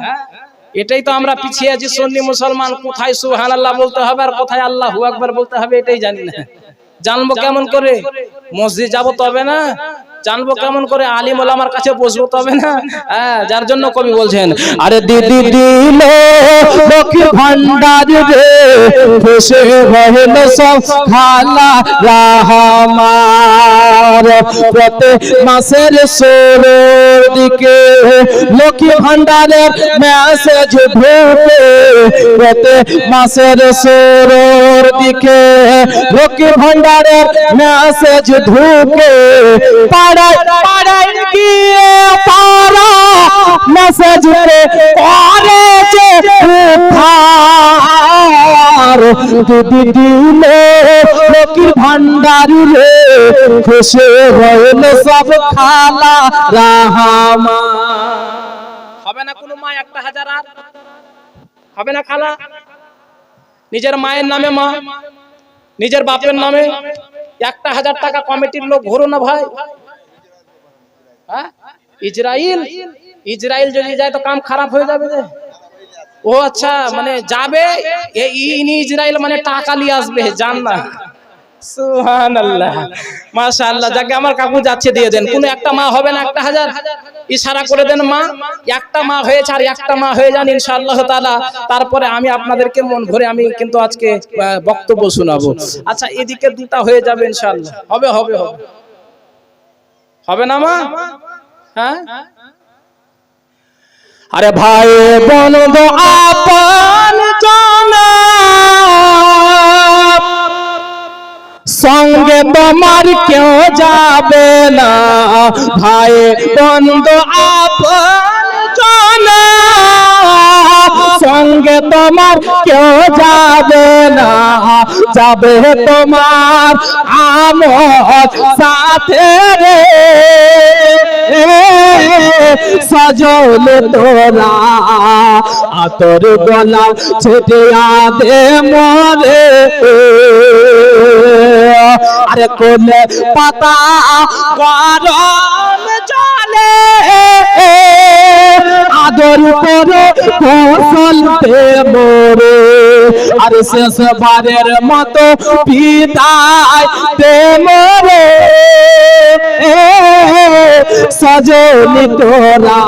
এটাই তো আমরা পিছিয়ে আছি সুন্নি মুসলমান। কোথায় সুবহানাল্লাহ বলতে হবে আর কোথায় আল্লাহু আকবার বলতে হবে এটাই জানি না। জানবো কেমন করে? মসজিদ যাবো তবে না। জানবো কেমন করে? আলিম ওলামার কাছে বসবো তবে না। যার জন্য কবি বলছেন, আরে দিদি দিল লক্ষ্মীর ভান্ডার রে, খুশি হইল সব খালারা আমার। প্রতি মাসের শুরুর দিকে লক্ষ্মী ভান্ডারের মেসেজ ঢুকে, প্রতি মাসের শুরুর দিকে লক্ষ্মী ভান্ডারের মেসেজ ঢুকে। পাড়ায় পাড়ায় গিয়ে তারা মেসেজ করেছে উদ্ধার। দিদি দিল লক্ষ্মীর ভান্ডার রে, খুশি হইল সব খালারা আমার। হবে না কোনো মা 1000 আর হবে না খালা? নিজের মায়ের নামে মা, নিজের বাপের নামে 1000 টাকা কমিটির লোক ঘুরো না ভাই। ইসরাইল যদি যায় তো কাম খারাপ হয়ে যাবে। ও আচ্ছা, মানে যাবে ইসরাইল, মানে টাকা নিয়ে আসবে, জান না। সুবহানাল্লাহ, মাশাআল্লাহ। যাকে আমার কাকু যাচ্ছে দিয়ে দেন। কোন একটা মা হবে না 1000? ইশারা করে দেন মা, একটা মা হয়েছে, আর একটা মা হয়ে যান ইনশাআল্লাহ তাআলা। তারপরে আমি আপনাদেরকে মন ভরে আমি কিন্তু আজকে বক্তব্য শোনাবো। আচ্ছা, এদিকে দুটা হয়ে যাবে ইনশাআল্লাহ। হবে হবে হবে হবে না মা? হ্যাঁ, আরে ভাই বন্ধু আপন জানা, সঙ্গে তোমার কেউ যাবে না। ভাই বন্ধু আপন জানা, সঙ্গে তোমার কেউ যাবে না। যাবে তোমার আমত সাথে রে, সজল তোরা আতর গোলাপ ছেটিয়া দে মরে। আরে কোলে পাতা গরম জলে, আদর করে ফসলতে মরে। আর শেষবারের মতো বিদায় দে মরে, সজনি তোরা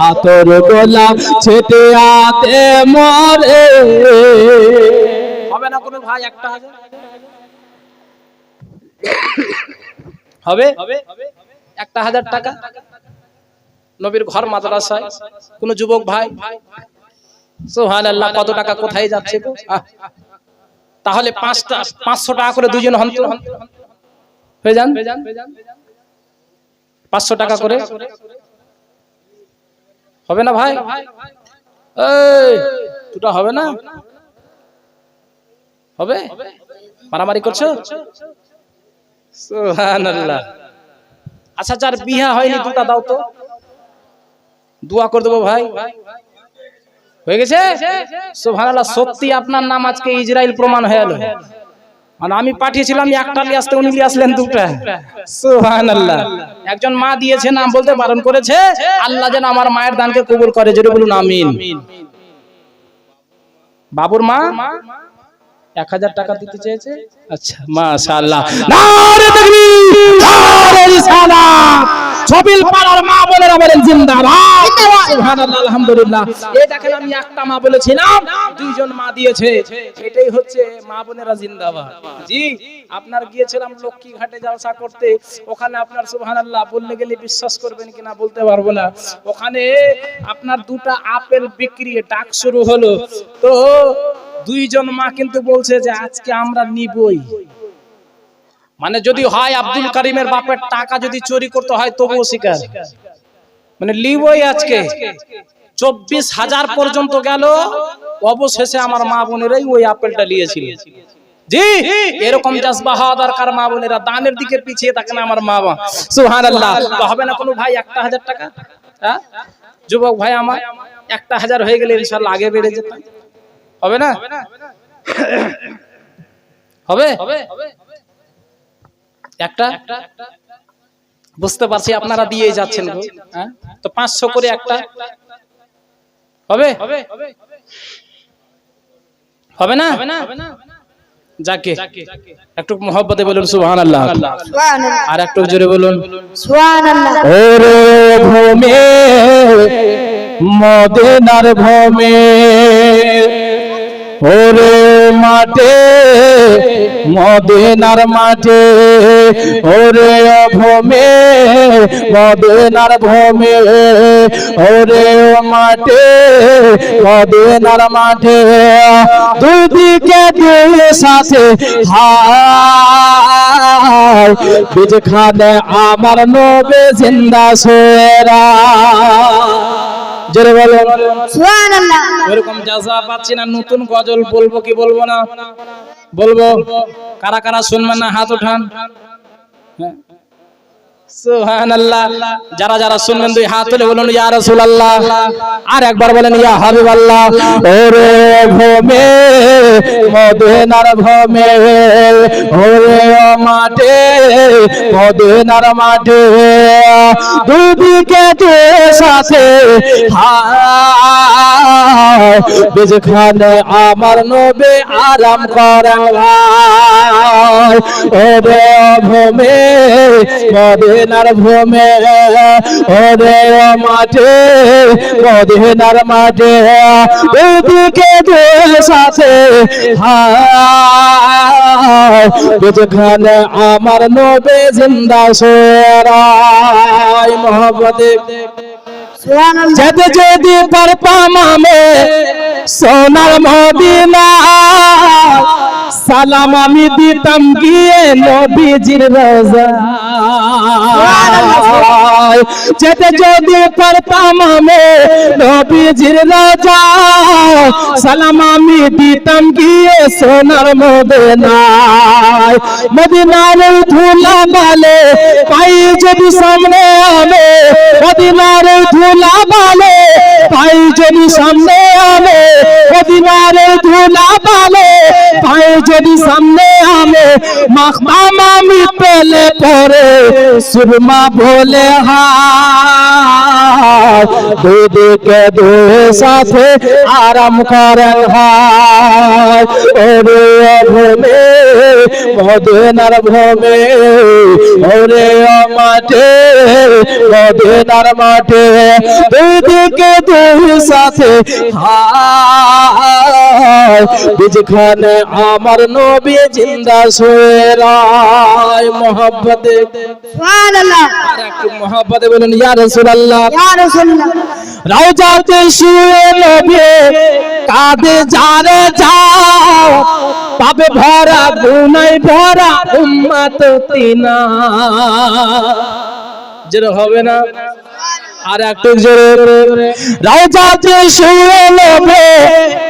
আতর গোলাপ ছেটিয়া দে মরে। হবে না কোনো ভাই 1000? হবে 1000 টাকা নবীর ঘর মাদ্রাসায় কোন যুবক ভাই। সুবহানাল্লাহ, কত টাকা কোথায় যাচ্ছে গো? তাহলে 500 টাকা করে দুজন হন তো হয়ে যান। 500 টাকা করে হবে না ভাই? এই দুটো হবে না? হবে? মারামারি করছো? সুবহানাল্লাহ। আচ্ছা, যার বিয়ে হয়নি দুটা দাও তো, দোয়া করে দেবো ভাই। হয়ে গেছে? সুবহানাল্লাহ। সত্যি আপনার নাম আজকে ইসরাইল প্রমাণ হয়ে গেল। মানে আমি পাঠিয়েছিলাম একটা নিয়ে আসতে, উনি নিয়ে আসলেন দুটা। সুবহানাল্লাহ। একজন মা দিয়েছে, নাম বলতে বারণ করেছে। আল্লাহ যেন আমার মায়ের দানকে কবুল করে, জোরে বলুন আমিন। বাবুর মা 1000 টাকা দিতে চেয়েছে। আচ্ছা, মাশাআল্লাহ। নারে তাকবীর, নারে রিসালাত। ছবিল পাড়ার মা বোনেরা বলেন জিন্দাবাদ। সুবহানাল্লাহ, আলহামদুলিল্লাহ। এই দেখেন, আমি একটা মা বলেছিলাম, দুইজন মা দিয়েছে। এটাই হচ্ছে মা বোনেরা জিন্দাবাদ। জি, আপনার গিয়েছিলাম লক্ষ্মী ঘাটে জলসা করতে, ওখানে আপনার সুবহানাল্লাহ বললে গেলে বিশ্বাস করবেন কিনা বলতে পারবো না, ওখানে আপনার দুটা আপেল বিক্রি ডাক শুরু হলো। তো দুইজন মা কিন্তু বলছে যে আজকে আমরা নিবই। মানে যদি হয় আব্দুল কারিমের বাপের টাকা যদি চুরি করতে হয় তবুও স্বীকার, মানে লিবই আজকে। 24,000 পর্যন্ত গেল, অবশেষে আমার মা বোনেরাই ওই আপেলটা নিয়েছিল। জি, এরকম জজবা হওয়া দরকার মা বোনেরা, দানের দিকে পিছিয়ে থাকেন আমার মা বাবা। সুবহানাল্লাহ। তো হবে না কোনো ভাই 1000 টাকা? হ্যাঁ যুবক ভাই, আমার 1000 হয়ে গেলে ইনশাআল্লাহ আগে বেড়ে যেত। হবে না? হবে? একটা বুঝতে পারছি আপনারা দিয়ে যাচ্ছেন, হ্যাঁ? তো 500 করে একটা হবে? হবে না? যাকে একটু মহব্বতে বলুন সুবহানাল্লাহ, আর একটু জোরে বলুন সুবহানাল্লাহ। ওরে ভূমে মদিনার ভূমে, ওরে মাঠে মদিনার মাঠে, ওরে ভূমে মদিনার ভূমে, ওরে মাঠে মদিনার মাঠে, দুদিকে দুই সাথে হায়, বিজখানে আমার নবে জিন্দা সেরা। জোরে বলো সুবহানাল্লাহ। এরকম জাযা পাচ্ছি না, নতুন গজল বলবো কি বলবো না? বলবো। কারা কারা শুনবেন না হাত উঠান। সুবহানাল্লাহ। যারা যারা শুনবেন দুই হাত তুলে বলুন ইয়া রাসূলুল্লাহ, আর একবার বলেন ইয়া হাবিবাল্লাহ। ওরে ভূমে মদিনার ভূমে, ওরে মাঠে মদিনার মাঠে, দুদিকে দুই সাথে হায়, বিজখানে আমার নবী আরাম করেন ভাই। ওরে ভূমে মদিনার ভূমে, ওরে মাঠে মদিনার মাঠে, দুদিকে দুই সাথে হায়, যেখানে আমার নবী জিন্দা সেরাই মোহব্বতে। সুবহানাল্লাহ। যেতে যদি পারতাম আমি সোনার মদিনা, সালাম আমি দিতাম গিয়ে নবীজির রোজায়। যেতে যদি পারতাম আমি নবীজির রোজায়, সালাম আমি দিতাম গিয়ে সোনার মদিনায়। মদিনার ধুলা বালে পাই যদি সামনে আনে, মদিনার ধুলা বালে পাই যদি সামনে আনে, মদিনার ধুলা বালে পাই যদি সামনে আনে, মাখতাম আমি পেলে পরে সুরমা বলে হায়, দুদিকে দুই সাথে আরাম করেন হায়। ওরে ভূমে মদিনার ভূমে, ওরে মাঠে মদিনার মাঠে, দুদিকে দুই সাথে হায়, যেখানে আমার নবী জিন্দা সেরাই মোহব্বতে। সুবহানাল্লাহ। আর একটু মোহব্বতে বলুন ইয়া রাসূলুল্লাহ। ইয়া রাসূলুল্লাহ। রওজাতে শুয়ে নবী কাঁদে যারে যাও, পাবে ভরা গুনায় ভরা উম্মত তিনা। যেন হবে না আর একটু জোরে রওজাতে শুয়ে লোভে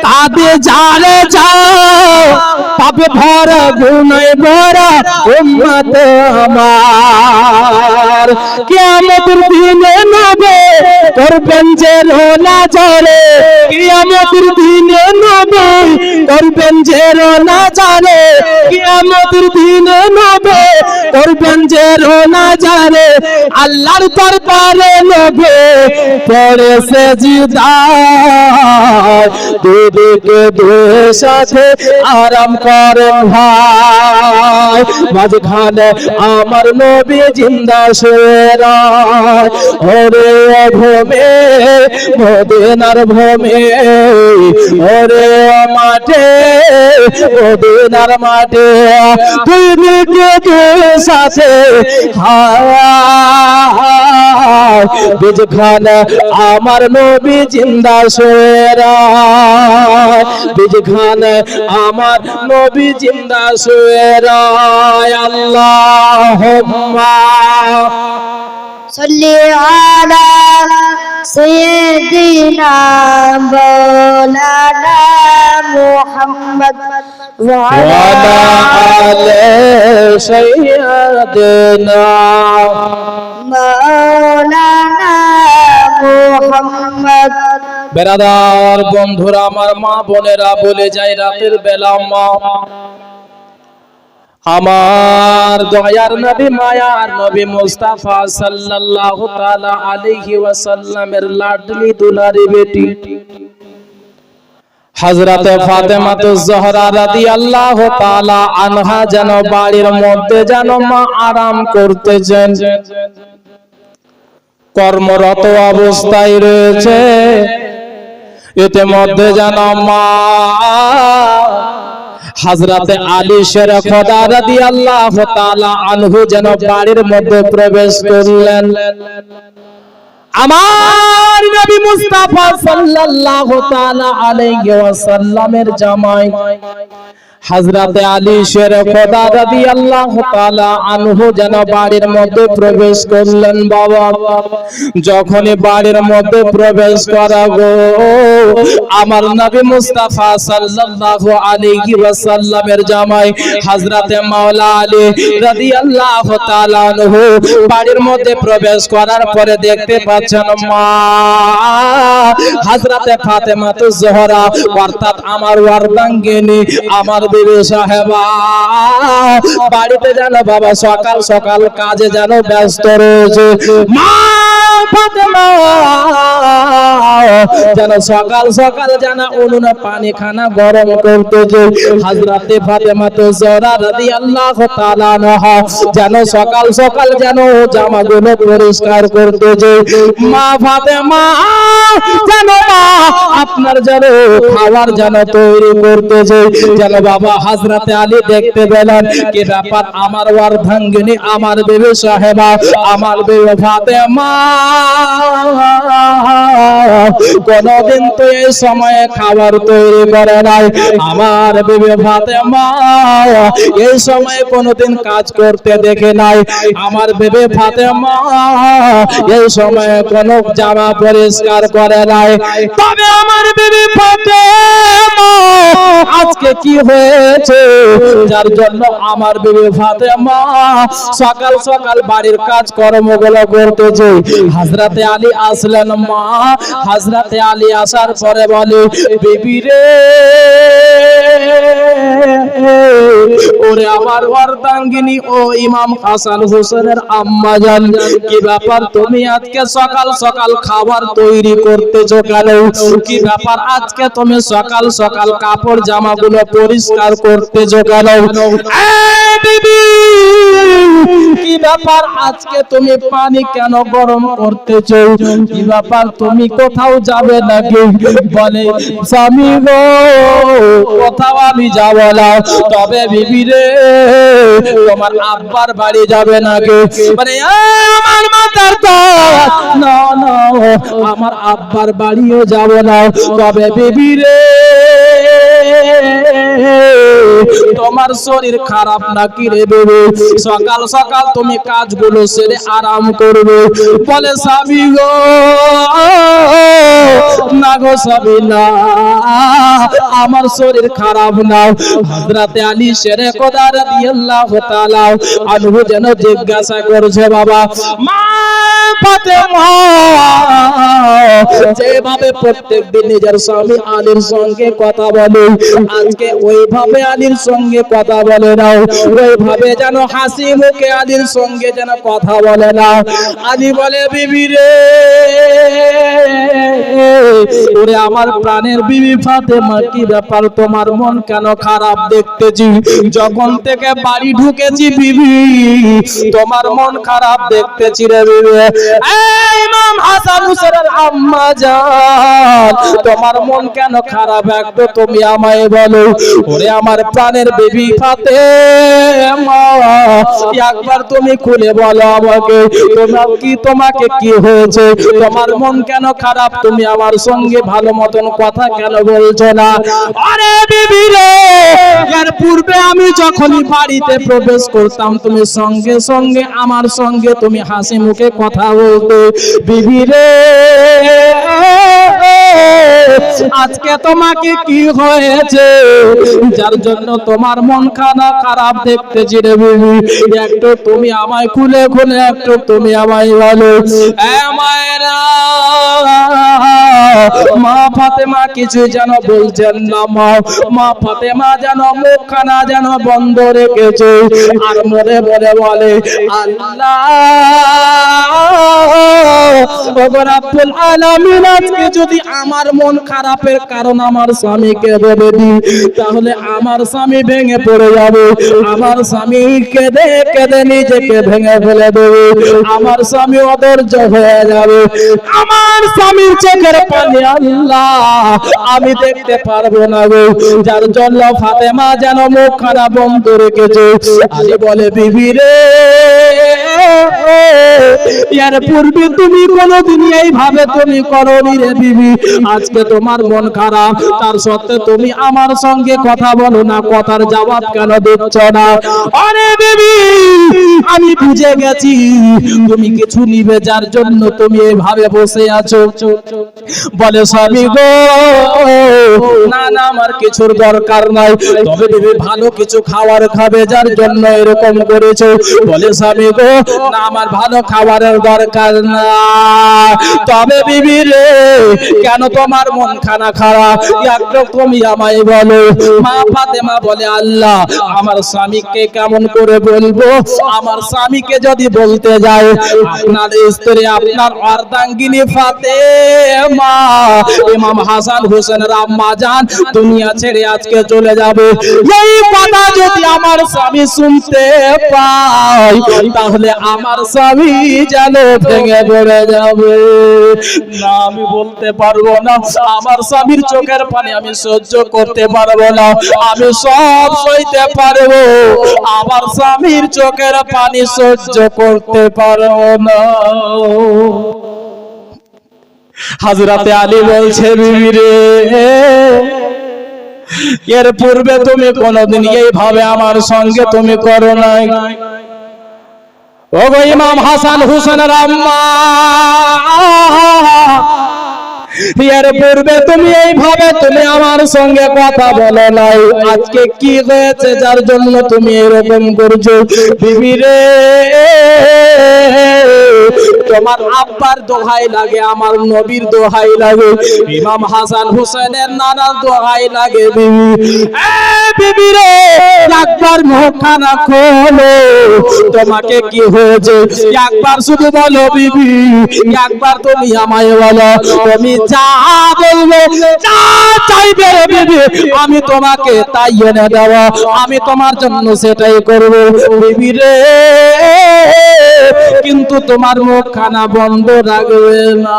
কাঁদে যারে যাও পাবে ভরা গুনায় ভরা উম্মত আমার কিয়ামতের দিনে নবে করবেন যে রোনা জানে কিয়ামতের দিনে নবে করবেন যে রোনা জানে কিয়ামতের দিনে নবে করবেন যে রোনা জানে আল্লাহর দরবারে নবে পড়ে সেজদায় দুদিকে দুই সাথে আরাম করেন ভাই মাঝখানে আমার নবী জিন্দা শুয়ে রয় ওরে ভূমে মদিনার ভূমে ওরে মাঠে মদিনার মাঠে দুই দিকে দুই সাথে বিজখানে আমার নবী জিন্দা শুয়ে রয় বিজখানে আমার নবী জিন্দা শুয়ে রয় আল্লাহুম্মা صلي على سيدنا مولانا محمد وعلى آل سيدنا مولانا محمد বেরাদার বন্ধুরা আমার মা বোনেরা বলে যায় রাতের বেলা মা আমার দয়ার নবী মায়ার নবী মুস্তাফা সাল্লাল্লাহু তাআলা আলাইহি ওয়াসাল্লামের লাডলি দুলারি বেটি হযরত ফাতেমা জোহরা রাদিয়াল্লাহু তাআলা আনহা যেন বাড়ির মধ্যে যেন মা আরাম করতেছেন কর্মরত অবস্থায় রয়েছে ইতিমধ্যে যেন মা হযরতে আলী শের খোদা রাদিয়াল্লাহু তাআলা আনহু যেন বাড়ির মধ্যে প্রবেশ করলেন আমার নবী মুস্তাফা সাল্লাল্লাহু তাআলা আলাইহি ওয়াসাল্লামের জামাই হযরতে আলী শের খোদা রাদিয়াল্লাহু তাআলা আনহু যেন বাড়ির মধ্যে প্রবেশ করলেন বাবা যখনই বাড়ির মধ্যে প্রবেশ করা গো আমার নবী মুস্তাফা সাল্লাল্লাহু আলাইহি ওয়াসাল্লামের জামাই হযরতে মাওলা আলী রাদিয়াল্লাহু তাআলা আনহু বাড়ির মধ্যে প্রবেশ করার পরে দেখতে পাচ্ছেন মা হযরতে ফাতেমা জোহরা অর্থাৎ আমার ওয়ারদাঙ্গিনী আমার বিবি সাহেবা বাড়িতে যেন বাবা সকাল সকাল কাজে যেন ব্যস্ত রয়েছে মা ফাতেমা যেন সকাল সকাল যেন উনুনে পানি খানা গরম করতেছে হযরতে ফাতেমা জোহরা রাদিয়াল্লাহু তাআলা আনহা যেন সকাল সকাল যেন জামাগুলো পরিষ্কার করতেছে মা ফাতেমা যেন আপনার যেন খাবার যেন তৈরি করতেছে যেন বাবা হযরতে আলী দেখতে পেলেন কি ব্যাপার আমার ওয়ারধাঙ্গিনী আমার বিবি সাহেবা আমার বিবি ফাতেমা কোনদিন তো এই সময়ে খাবার তৈরি করে নাই আমার বিবি ফাতেমা এই সময়ে কোনদিন কাজ করতে দেখে নাই আমার বিবি ফাতেমা এই সময়ে কোন জামা পরিষ্কার করে নাই তবে আমার বিবি ফাতেমা আজকে কি হয়েছে যার জন্য আমার বিবি ফাতেমা সকাল সকাল বাড়ির কাজ কর্মগুলো করতেছে হযরতে আলী আসলেন মা হযরতে আলী আসার পরে বলে বিবি রে ওরে আমার ওয়ারদাঙ্গিনী ও ইমাম হাসান হোসেনের আম্মা জান কি ব্যাপার তুমি আজকে সকাল সকাল খাবার তৈরি করতেছো কেন কি ব্যাপার আজকে তুমি সকাল সকাল কাপড় জামাগুলো পরিষ্কার করতেছো কেন বিবি কি ব্যাপার আজকে তুমি পানি কেন গরম করতেছো কি ব্যাপার তুমি কোথাও যাবে নাকি বলে স্বামী গো কোথাও আমি যাব না তবে বিবি রে তোমার আব্বার বাড়ি যাবে নাকি মানে আমার মাথার তো না না আমার আব্বার বাড়িও যাব না তবে বিবি রে তোমার শরীর খারাপ নাকি রে বিবি? সকাল সকাল তুমি কাজগুলো সেরে আরাম করবে। বলে স্বামী গো, না গো স্বামী না, আমার শরীর খারাপ না। হযরতে আলী শেরে খোদা রাদিয়াল্লাহু তাআলা আনহু যেন জিজ্ঞাসা করছে, বাবা মা ফাতেমা যেভাবে প্রত্যেকদিন নিজের স্বামী আলীর সঙ্গে কথা বলে, আজকে ওইভাবে আলীর সঙ্গে কথা বলে না, ওইভাবে যেন হাসি মুখে আলীর সঙ্গে যেন কথা বলে না। আলী বলে, বিবি রে, ওরে আমার প্রাণের বিবি ফাতেমা, কি ব্যাপার, তোমার মন কেন খারাপ দেখতেছি? যখন থেকে বাড়ি ঢুকেছি বিবি, তোমার মন খারাপ দেখতেছি রে বিবি। এই ইমাম হাসান হুসাইনের আম্মা জান, তোমার মন কেন খারাপ একটু তুমি আমায় বলো। ওরে আমার প্রাণের বিবি ফাতেমা, একবার তুমি খুলে বলো আমাকে, তোমাকে কি হয়েছে? তোমার মন কেন খারাপ? তুমি আমার সঙ্গে ভালো মতন কথা কেন বলছো না? আরে বিবি রে, এর পূর্বে আমি যখনই বাড়িতে প্রবেশ করতাম, তুমি সঙ্গে সঙ্গে আমার সঙ্গে তুমি হাসি মুখে কথা বলতে। বিবি রে, আজকে তোমাকে কি হয়েছে যার জন্য তোমার মন খারাপ দেখতেছি রে বিবি? একটু তুমি আমায় খুলে খুলে একটু তুমি আমায় বলো। মায়েরা, মা ফাতেমা কিছু যেন বলছেন না। মা ফাতেমা যেন মুখখানা যেন বন্ধ রেখেছে, আর মনে মনে বলে, আল্লাহ রব্বুল আলামিন, আজকে যদি আমার মন খারাপের কারণ আমার স্বামীকে বলে দিই, তাহলে আমার স্বামী ভেঙে পড়ে যাবে, আমার স্বামী কেঁদে কেঁদে নিজেকে ভেঙে ফেলে দেবে, আমার স্বামী অধৈর্য হয়ে যাবে, আমার স্বামীর চোখের পানি আল্লাহ আমি দেখতে পারবো না গো। যার জন্য ফাতেমা যেন মুখখানা বন্ধ রেখেছে। আলী বলে, বিবি রে, এর পূর্বে তুমি কোনোদিন এইভাবে তুমি করনি রে বিবি। আজকে তোমার মন খারাপ, তার সত্ত্বেও তুমি আমার সঙ্গে কথা বলো না, কথার জবাব কেন দিচ্ছ না? আরে বিবি, আমি বুঝে গেছি তুমি কিছু নিবে, যার জন্য তুমি এইভাবে বসে আছো। বলে, স্বামী গো, না না, আমার কিছুর দরকার নাই, তবে বিবি ভালো কিছু খাবার খাবে, যার জন্য এরকম করেছো। বলে, স্বামী গো, না, আমার ভালো খাবারের দরকার না, তবে বিবি রে, কেন তোমার মন খারাপ একটু তুমি আমায় বলো। মা ফাতেমা বলে, আল্লাহ, আমার স্বামীকে কেমন করে বলবো? আমার স্বামীকে যদি বলতে যায়, আপনার স্ত্রী, আপনার অর্ধাঙ্গিনী ফাতেমা, ইমাম হাসান হোসেনের আম্মা জান দুনিয়া ছেড়ে আজকে চলে যাবে, এই কথা যদি আমার স্বামী শুনতে পায়, তাহলে আমার স্বামী যেন ভেঙে পড়ে যাবে। না, আমি বলতে পারবো না, আমার স্বামীর চোখের পানি আমি সহ্য করতে পারবো না, আমি সব সইতে পারবো, আমার স্বামীর চোখের পানি সহ্য করতে পারবো না। হযরতে আলী বলছে, বিবি রে, এর পূর্বে তুমি কোনোদিন এইভাবে আমার সঙ্গে তুমি করো নাই। ওগো ইমাম হাসান হুসেনের আম্মা, এর পূর্বে তুমি এইভাবে তুমি আমার সঙ্গে কথা বলো নাই, আজকে কি হয়েছে যার জন্য তুমি এরকম করছো? বিবি রে, তোমার আব্বার দোহাই লাগে, আমার নবীর দোহাই লাগে, ইমাম হাসান হুসেনের নানার দোহাই লাগে, বিবি, বিবি রে, একবার মুখখানা খোলো, তোমাকে কি হয়েছে একবার শুধু বলো বিবি, একবার তুমি আমায় বলো, তুমি যা বলবে, যা চাইবে বিবি, আমি তোমাকে তাই এনে দেব, আমি তোমার জন্য সেটাই করব বিবি রে, কিন্তু তোমার মুখখানা বন্ধ রাখবে না।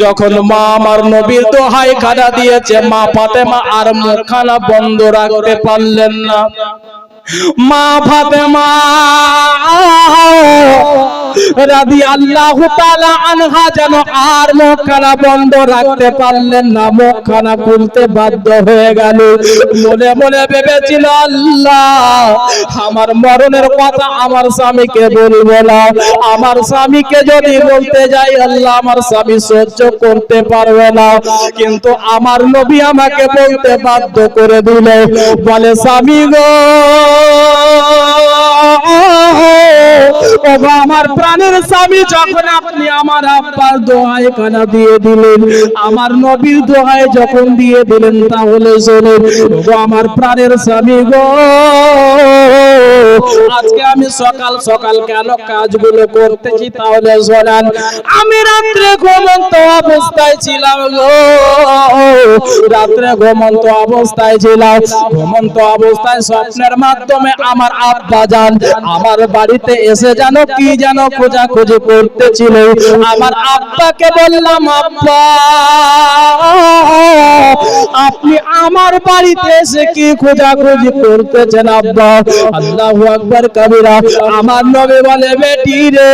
যখন মা আমার নবীর দোহাই খানা দিয়েছে, মা ফাতেমা আর মুখখানা বন্ধ রাখতে পারলেন না। মা ফাতেমা রাদিয়াল্লাহু তাআলা আনহা যেন আর মুখখানা বন্ধ রাখতে পারলেন না, মুখখানা খুলতে বাধ্য হয়ে গেল। মনে মনে ভেবেছিল, আল্লাহ আমার মরণের কথা আমার স্বামীকে বলবো না, আমার স্বামীকে যদি বলতে যাই আল্লাহ আমার স্বামী সহ্য করতে পারবে না। কিন্তু আমার নবী আমাকে বলতে বাধ্য করে দিল, বলে স্বামী গো, আমার প্রাণের স্বামী, যখন আপনি আমার আব্বার দোহাই কানা দিয়ে দিলেন, আমার নবীর দোহাই যখন দিয়ে দিলেন, তাহলে শুনুন আমার প্রাণের স্বামী গো, আজকে আমি সকাল সকাল কেন কাজগুলো করতেছি তাহলে শোনান। আমি রাত্রে ঘুমন্ত অবস্থায় ছিলাম গো, রাত্রে ঘুমন্ত অবস্থায় ছিলাম, ঘুমন্ত অবস্থায় স্বপ্নের মাধ্যমে আমার আব্বা জান আমার বাড়িতে এসে যেন কি যেন খোঁজাখুঁজি করতেছিল। আমার আব্বাকে বললাম, আব্বা আপনি আমার বাড়িতে এসে কি খোঁজাখুঁজি করতেছেন আব্বা? আল্লাহু আকবার কবিরা। আমার নবী বলে, বেটি রে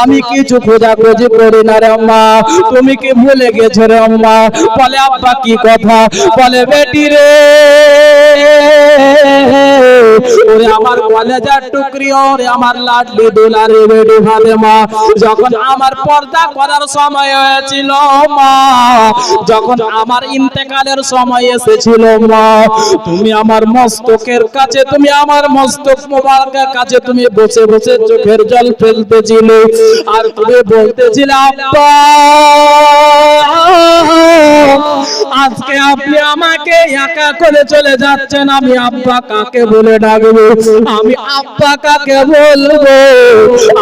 আমি কিছু খোঁজাখুঁজি করি না রে আম্মা, তুমি কি ভুলে গেছো রে আম্মা? বলে আব্বা কি কথা? বলে বেটি রে ওরে আমার কলেজার টুকরি, ওরে আমার লাডলি দুলারি বেটি ফাতেমা, যখন আমার পর্দা করার সময় হয়েছিল মা, যখন আমার ইন্তেকালের সময় এসেছিল মা, তুমি আমার মস্তকের কাছে, তুমি আমার মস্তক মোবারকের কাছে তুমি বসে বসে চোখের জল ফেলতেছিলে আর তুমি বলতেছিলে, আব্বা আজকে আপনি আমাকে একা করে চলে যাচ্ছেন, আমি আব্বা কাকে বলে ডাকবো, আমি আব্বা কাকে বলবো?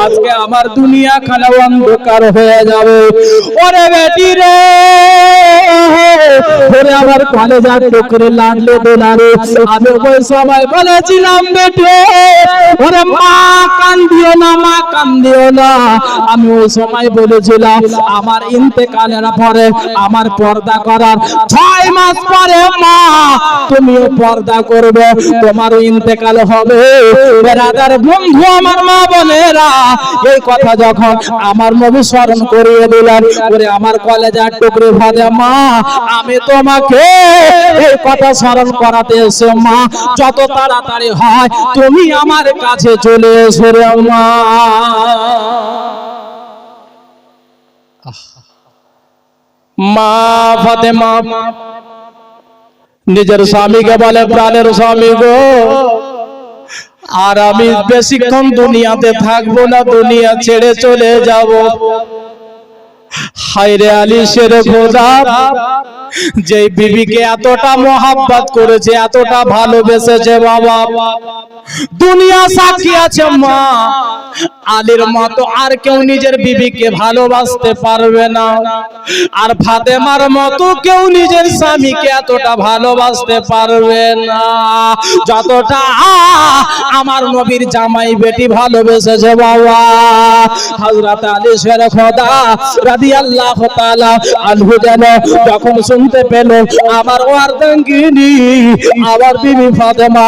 আজকে আমার দুনিয়া খানা অন্ধকার হয়ে যাবে। ওরে বেটি রে, ওরে আমার কলেজার টুকরে লাডলে দুলারে, আমি ওই সময় বলেছিলাম বেটে ওরে মা কান্দিও না, মা কান্দিও না। আমি ওই সময় বলেছিলাম আমার ইন্তেকালের পরে, আমার পর্দা করার 6 মাস পরে মা তুমিও পর্দা করবে, তোমার ইন্তেকাল হবে। বেরাদার বন্ধু আমার মা বোনেরা, এই কথা যখন আমার নবী স্মরণ করিয়ে দিলেন, ওরে আমার কলেজার টুকরে ফাতেমা, আমি তোমাকে এই কথা স্মরণ করাতে এসে মা, যত তাড়াতাড়ি হয় তুমি আমার কাছে চলে এসো রে মা। মা ফাতেমা নিজের স্বামীকে বলে, প্রাণের স্বামী গো, আর আমি বেশিক্ষণ দুনিয়াতে থাকবো না, দুনিয়া ছেড়ে চলে যাব। হায়রে আলী শের খোদা, যে বিবিকে এতটা মোহাব্বত করেছে, এতটা ভালোবেসেছে বাবা, দুনিয়া সাক্ষী আছে মা, আলীর মতো আর কেউ নিজের বিবিকে ভালোবাসতে পারবে না, আর ফাতেমার মতো কেউ নিজের স্বামীকে এতটা ভালোবাসতে পারবে না যতটা আমার নবীর জামাই বেটি ভালোবেসেছে বাবা। হযরত আলী শের খোদা রাদিয়াল্লাহু তাআলা আনহু যেন যখন শুনতে পেল আমার অর্ধাঙ্গিনী, আমার বিবি ফাতেমা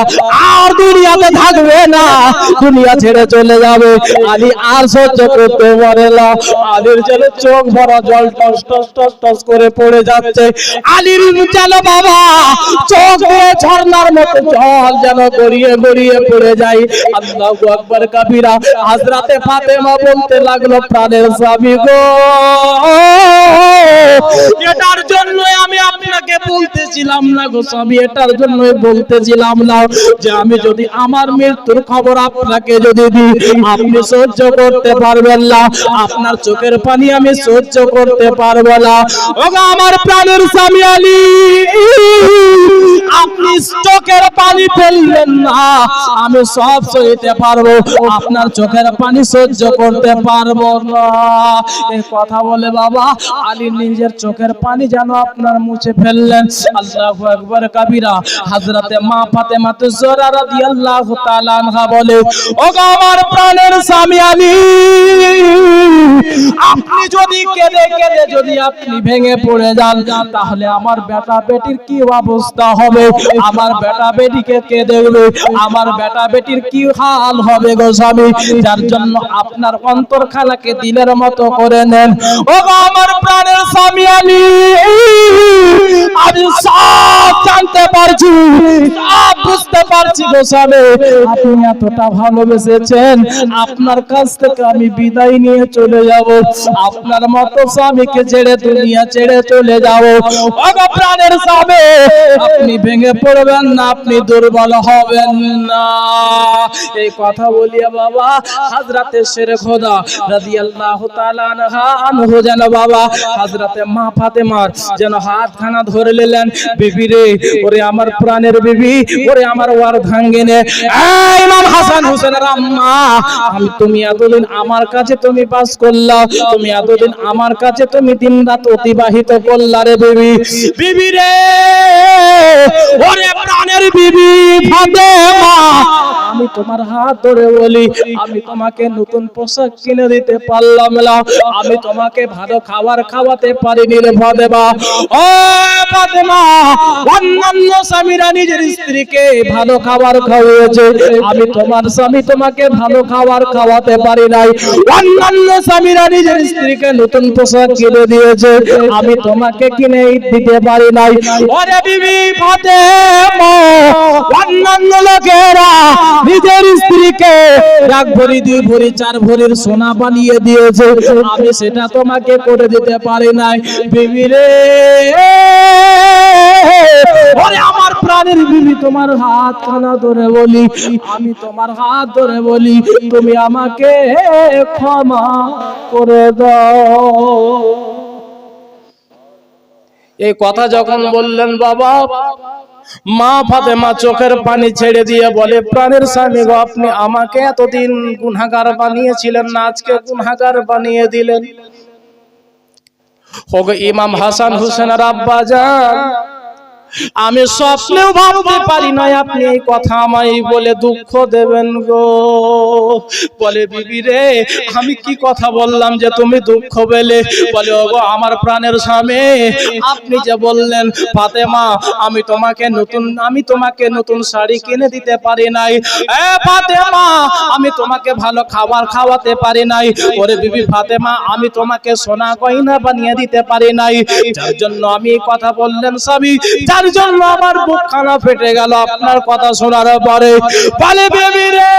আর দুনিয়াতে থাকবে না, দুনিয়া ছেড়ে চলে যাবে, আলী আর সহ্য করতে পারে না। আলীর যেন চোখ ভরা জল টস টস টস টস করে পড়ে যাচ্ছে, আলীর যেন বাবা চোখ দিয়ে ঝর্ণার মতো জল যেন গড়িয়ে গড়িয়ে পড়ে যায়। আল্লাহু আকবার কবিরা। হযরতে ফাতেমা বলতে লাগলো, প্রাণের স্বামী গো, এটার জন্য আমি আপনাকে বলতেছিলাম না গো স্বামী, এটার জন্য বলতেছিলাম না যে আমি যদি আমার মৃত্যুর খবর আপনাকে যদি দিই আপনি সহ্য করতে পারবেন না, আপনার চোখের পানি আমি সহ্য করতে পারবো না। ওগো আমার প্রাণের স্বামী আলী, আপনি চোখের পানি ফেললেন না, আমি সব সইতে পারবো, আপনার চোখের পানি সহ্য করতে পারবো না। এই কথা বলে বাবা আলী নিজের চোখের পানি যেন আপনার মুছে ফেললেন। আল্লাহু আকবার কবিরা। হযরতে মা ফাতেমা তুজরা রাদিয়াল্লাহু তাআলা আনহা বলে, ওগো আমার প্রাণের স্বামী আলী, আপনি যদি কেঁদে কেঁদে যদি আপনি ভেঙে পড়ে যান, তাহলে আমার বেটা বেটির কি অবস্থা হবে? আমার বেটা বেটিকে কে দেখবে? আমার বেটা বেটির কি হাল হবে গো স্বামী? যার জন্য আপনার অন্তরখানাকে দিলের মতো করে নেন। ও গো আমার প্রাণের স্বামী, আমি সব জানতে পারছি, সব বুঝতে পারছি গো স্বামী, আপনি এতটা ভালোবেসেছেন, আপনার কাছ থেকে আমি বিদায় নিয়ে চলে যাব, আপনার মতো স্বামীকে ছেড়ে দুনিয়া ছেড়ে চলে যাব। ও গো প্রাণের স্বামী, আপনি ভেঙে পড়বেন না, আপনি দুর্বল হবেন না। এই কথা বলিয়া বাবা হযরতে শেরে খোদা রাদিয়াল্লাহু তাআলা আনহু যেন বাবা হযরতে মা ফাতেমার যেন হাতখানা ধরে নিলেন। বিবি রে, ওরে আমার প্রাণের বিবি, ওরে আমার ওয়ারধাঙ্গিনে, এই ইমাম হাসান হোসেনের আম্মা, তুমি এতদিন আমার কাছে তুমি বাস করলা, তুমি এতদিন আমার কাছে তুমি দিন রাত অতিবাহিত করলা রে বিবি। বিবি রে, ওরে প্রাণের বিবি ফাতেমা, আমি তোমার হাত ধরে বলি, আমি তোমাকে নতুন পোশাক কিনে দিতে পারলাম না, আমি তোমাকে ভালো খাবার খাওয়াতে পারিনি রে ফাতেমা। ও ফাতেমা, অন্যান্য স্বামীরা নিজের স্ত্রীকে ভালো খাবার খাওয়াইছে, আমি তোমার স্বামী তোমাকে ভালো খাবার খাওয়াতে পারি নাই। অন্যান্য স্বামীরা নিজের স্ত্রীকে নতুন পোশাক কিনে দিয়েছে, আমি তোমাকে কিনে দিতে পারি নাই। ওরে বিবি ফাতেমা, অন্যান্য লোকেরা নিজের স্ত্রীকে 1 ভরি 2 ভরি 4 ভরির সোনা বানিয়ে দিয়েছে, আমি সেটা তোমাকে করে দিতে পারি নাই। বিবি রে, ওরে আমার প্রাণের বিবি, তোমার হাত খানা ধরে বলি, আমি তোমার হাত ধরে বলি, তুমি আমাকে ক্ষমা করে দাও। এই কথা যখন বললেন বাবা, মা ফাতেমা চোখের পানি ছেড়ে দিয়ে বলে, প্রাণের স্বামী গো, আপনি আমাকে এতদিন গুনাহগার বানিয়েছিলেন না, আজকে গুনাহগার বানিয়ে দিলেন। ওগো ইমাম হাসান হোসেনের আব্বা জান, আমি স্বপ্নেও ভাবতে পারি না আপনি এই কথা আমায় বলে দুঃখ দেবেন গো। বলে বিবি রে, আমি কি কথা বললাম যে তুমি দুঃখ পেলে? বলে ওগো আমার প্রাণের স্বামী, আপনি যে বললেন ফাতেমা আমি তোমাকে নতুন শাড়ি কিনে দিতে পারি নাই, এ ফাতেমা আমি তোমাকে ভালো খাবার খাওয়াতে পারি নাই, ওরে বিবি ফাতেমা আমি তোমাকে সোনা গয়না বানিয়ে দিতে পারি নাই, যার জন্য আমি এই কথা বললেন স্বামী, যার জন্য আমার বুকখানা ফেটে গেল আপনার কথা শোনার পরে। বলে বিবি রে,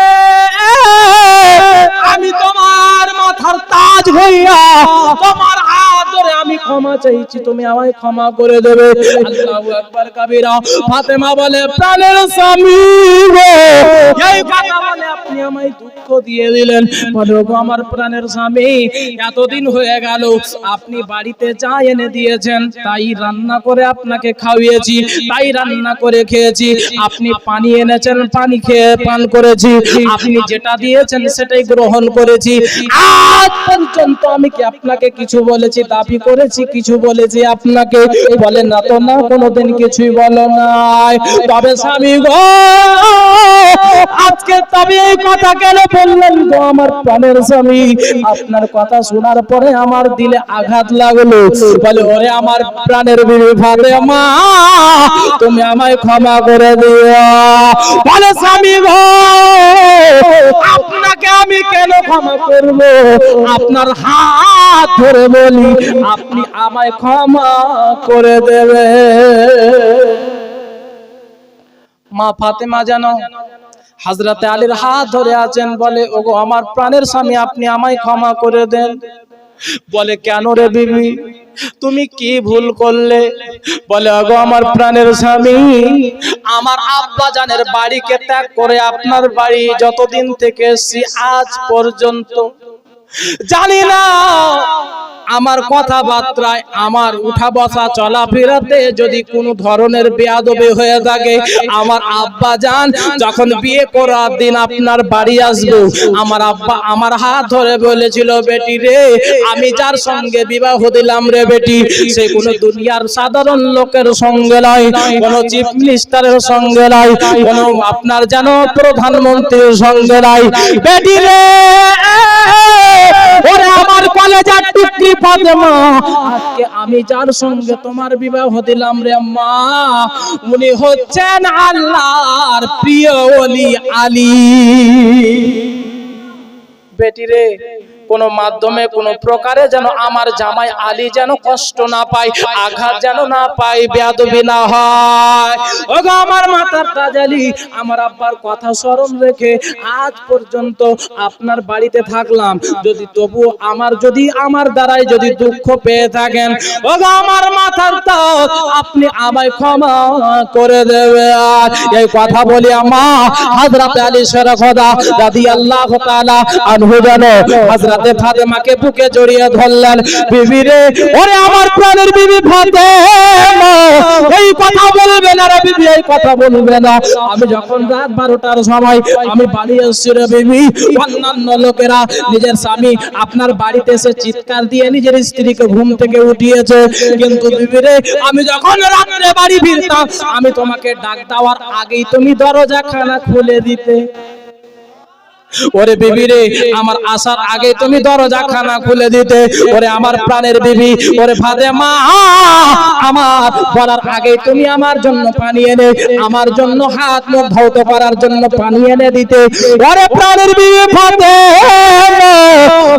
আমি তোমার মাথার তাজ হইয়া তোমার হাত ধরে আমি ক্ষমা চাইছি, তুমি আমায় ক্ষমা করে দেবে। আল্লাহু আকবার কাবীরা। ফাতেমা বলে, প্রাণের স্বামী গো, এই কথা বলে আপনি আমায় দুঃখ দিয়ে দিলেন। বলে গো আমার প্রাণের স্বামী, এতদিন হয়ে গেল আপনি বাড়িতে চা এনে দিয়েছেন, তাই রান্না করে আপনাকে খাওয়িয়েছি, তাই রান্না করে খেয়েছি, আপনি পানি এনেছেন, পানি খেয়ে পান করেছি, আপনি যেটা দিয়েছেন সেটাই গ্রহণ করেছি। আজ পর্যন্ত আমি কি আপনাকে কিছু বলেছি, দাবি করেছি কিছু বলেছি আপনাকে? বলে না তো না, কোনোদিন কিছুই বলো নাই। তবে স্বামী গো, আজকে তবে এই কথা কেন বললেন গো আমার প্রাণের স্বামী? আপনার কথা শোনার পরে আমার দিলে আঘাত লাগলো। বলে ওরে আমার প্রাণের বিবি ফাতেমা, তুমি আমায় ক্ষমা করে দিও। বলে স্বামী গো, আপনাকে আমি কেন ক্ষমা করব? আপনার হাত ধরে বলি, আপনি আমায় ক্ষমা করে দেবে। মা ফাতেমা জানো হযরতে আলীর হাত ধরে আছেন, বলে ওগো আমার প্রাণের স্বামী, আপনি আমায় ক্ষমা করে দেন। বলে কেন রে বিবি, তুমি কি ভুল করলে? বলে ওগো আমার প্রাণের স্বামী, আমার আব্বা জানের বাড়িকে ত্যাগ করে আপনার বাড়ি যতদিন থেকে এসেছি আজ পর্যন্ত জানি না আমার কথাবার্তায়, আমার উঠা বসা চলাফেরাতে যদি কোনো ধরনের বেয়াদবি হয়ে থাকে, আমার আব্বা জান যখন বিয়ে করার দিন আপনার বাড়ি আসবো, আমার আব্বা আমার হাত ধরে বলেছিল, বেটি রে, আমি যার সঙ্গে বিবাহ দিলাম রে বেটি, সে কোনো দুনিয়ার সাধারণ লোকের সঙ্গে নয়, কোনো চিফ মিনিস্টারের সঙ্গে নয়, কোনো আপনার যেন প্রধানমন্ত্রীর সঙ্গে নয়। বেটি রে, ওরে আমার কলে কলেজার টুকরি ফাতেমা, আজকে আমি যার সঙ্গে তোমার বিবাহ দিলাম রে মা, উনি হচ্ছেন আল্লাহর প্রিয় ওলি আলী। বেটি রে, কোন মাধ্যমে কোন প্রকারে যেন আমার জামাই আলী যেন কষ্ট না পায়, আঘাত যেন না পায়, বেয়াদবি না হয়। ওগো আমার মাতার তাজালি, আমার আব্বার কথা স্মরণ রেখে আজ পর্যন্ত আপনার বাড়িতে থাকলাম, যদি তবু আমার দ্বারাই যদি দুঃখ পেয়ে থাকেন, ওগো আমার মাথার তাজ, আপনি আমায় ক্ষমা করে দেবেন। এই কথা বলি আমা হযরত আলী শরফদা রাদিয়াল্লাহু তাআলা আনহু জানো হযরত ফাতেমাকে বুকে জড়িয়ে ধরলেন। বিবি রে, ওরে আমার প্রাণের বিবি ফাতেমা, এই কথা বলবে না রে বিবি, এই কথা বলবে না। আমি যখন রাত 12টার সময় আমি বাড়ি এসেছি রে বিবি, অন্যান্য লোকেরা নিজের স্বামী আপনার বাড়িতে এসে চিৎকার দিয়ে নিজের স্ত্রীকে ঘুম থেকে উঠিয়েছে, কিন্তু বিবি রে, আমি যখন রাত্রে বাড়ি ফিরতাম, আমি তোমাকে ডাক দেওয়ার আগেই তুমি দরজাখানা খুলে দিতে। ওরে বিবি রে, আমার আসার আগে তুমি দরজাখানা খুলে দিতে। ওরে আমার প্রাণের বিবি, ওরে ফাতেমা, আমার বলার আগে তুমি আমার জন্য পানি এনে, আমার জন্য হাত মুখ ধৌত করার জন্য পানি এনে দিতে। ওরে প্রাণের বিবি ফাতেমা,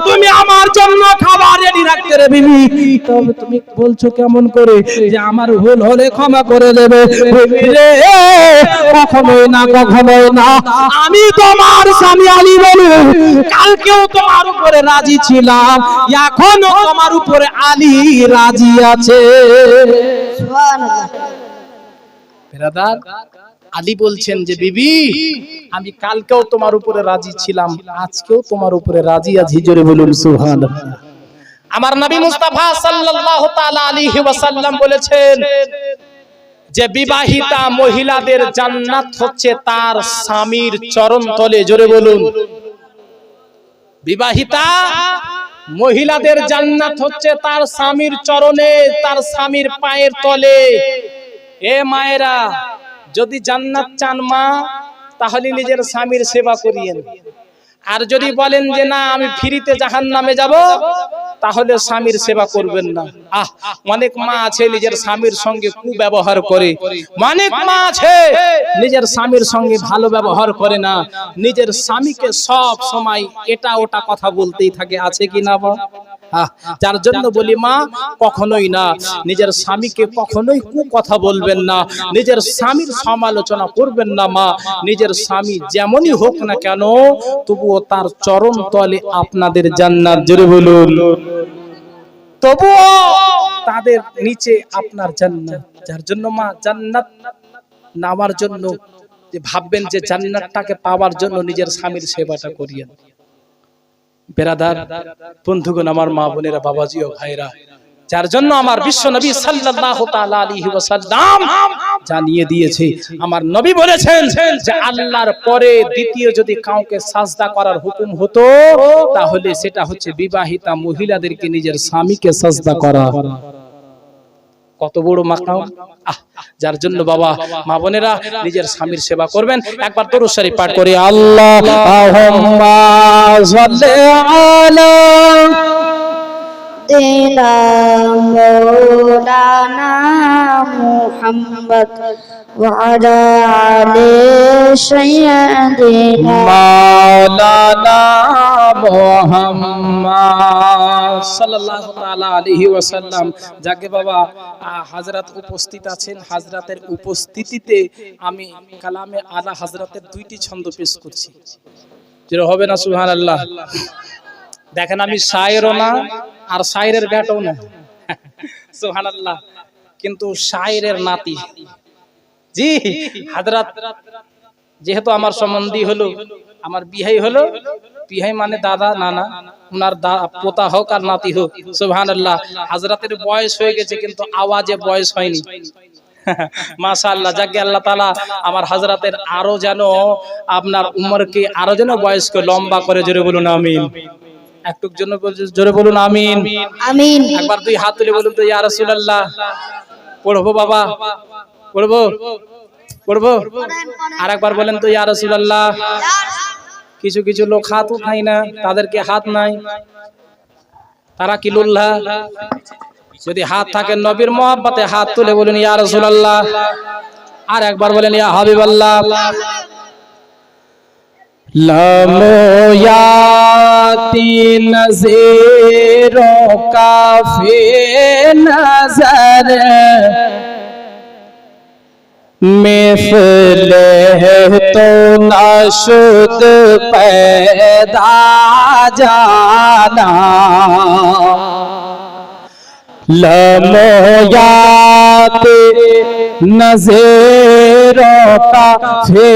তুমি আমার জন্য খাবার রেডি রাখতে রে বিবি। তবে তুমি বলছো কেমন করে যে আমার ভুল হলে ক্ষমা করে দেবে? বিবি রে, কখনোই না, কখনোই না। আমি তোমার স্বামী আলী বলে কালকেও তোমার উপরে রাজি ছিলাম, এখনো তোমার উপরে আলী রাজি আছে। সুবহানাল্লাহ। বেরাদার, আলী বলছেন যে বিবি, আমি কালকেও তোমার উপরে রাজি ছিলাম, আজকেও তোমার উপরে রাজি আছি। জোরে বলুন সুবহানাল্লাহ। আমার নবী মুস্তাফা সাল্লাল্লাহু তাআলা আলাইহি ওয়াসাল্লাম বলেছেন যে বিবাহিতা মহিলাদের জান্নাত হচ্ছে তার স্বামীর চরণ তলে। জোরে বলুন, বিবাহিতা মহিলাদের জান্নাত হচ্ছে তার স্বামীর চরণে, তার স্বামীর পায়ের তলে। এ মায়েরা, যদি জান্নাত চান মা, তাহলে নিজের স্বামীর সেবা করিয়েন। আর যদি বলেন যে না আমি ফ্রিতে জাহান্নামে যাব, তাহলে স্বামীর সেবা করবেন না। অনেক মা আছে নিজের স্বামীর সঙ্গে কুব্যবহার করে, অনেক মা আছে নিজের স্বামীর সঙ্গে ভালো ব্যবহার করে না, নিজের স্বামীকে সব সময় এটা ওটা কথা বলতেই থাকে। আছে কি না? যার জন্য বলি মা, কখনোই না, নিজের স্বামীকে কখনোই কথা বলবেন না, নিজের স্বামীর সমালোচনা করবেন না মা। নিজের স্বামী যেমনই হোক না কেন, তবুও তার চরণ তলে আপনাদের জান্নাত। জোরে বলুন, তবুও তাদের নিচে আপনার জান্নাত। যার জন্য মা, জান্নাত নামার জন্য যে ভাববেন যে জান্নাতটাকে পাওয়ার জন্য নিজের স্বামীর সেবাটা করিয়েন। বেরাদার, বন্ধুগণ, আমার মা বোনেরা, বাবাজি ও ভাইরা, যার জন্য আমার বিশ্ব নবী সাল্লাল্লাহু তাআলা আলাইহি ওয়াসাল্লাম জানিয়ে দিয়েছে, আমার নবী বলেছেন যে আল্লাহর পরে দ্বিতীয় যদি কাউকে সাজদা করার হুকুম হতো, তাহলে সেটা হচ্ছে বিবাহিতা মহিলাদেরকে নিজের স্বামীকে সাজদা করা। কত বড় মাকাম! যার জন্য বাবা, মা বোনেরা, নিজের স্বামীর সেবা করবেন। একবার দরুদ শরীফ পাঠ করি, আল্লাহুম্মা সাল্লি আলা দিনা মৌলানা মুহাম্মদ ওয়া আলা আলি সাইয়্যিদিনা মাওলানা মুহাম্মদ সাল্লাল্লাহু তাআলা আলাইহি ওয়াসাল্লাম। যাকে বাবা হযরত উপস্থিত আছেন, হযরতের উপস্থিতিতে আমি কালামে আলা হযরতের দুইটি ছন্দ পেশ করছি। যেটা হবে না সুবহানাল্লাহ। দেখেন, আমি শায়েরও না আর শায়েরের ব্যাটও না, সুবহানাল্লাহ, কিন্তু শায়েরের নাতি। জি হযরত, যেহেতু আমার সম্বন্ধী হলো, আমার বিহাই হলো, বিহাই মানে দাদা, নানা, উনার পোতা হোক আর নাতি হোক, সুবহানাল্লাহ। হযরতের বয়স হয়ে গেছে কিন্তু আওয়াজে বয়স হয়নি। মাশাআল্লাহ, যাকে আল্লাহ তাআলা আমার হযরতের আরো যেন আপনার উমরকে আরো যেন বয়স্ক লম্বা করে। জোরে বলুন আমিন। একটু জন্য জোরে বলুন আমিন। আমিন। একবার দুই হাত তুলে বলুন তো, ইয়া রাসূলুল্লাহ। পড়বো বাবা, পড়বো, পড়বো। আর একবার বলেন তো, ইয়া রাসূলুল্লাহ। কিছু কিছু লোক হাত উঠায় না, তাদেরকে হাত নাই। তারা কি লুল্লা? যদি হাত থাকে নবীর মহব্বতে হাত তুলে বলেন ইয়া রাসূলুল্লাহ, আর একবার বলেন ইয়া হাবিবাল্লাহ। लमोयाती नज़ीरों का फी नज़र मिस्ले तो नशुद पैदा जाना। लमोयाती नज़ीरों का फी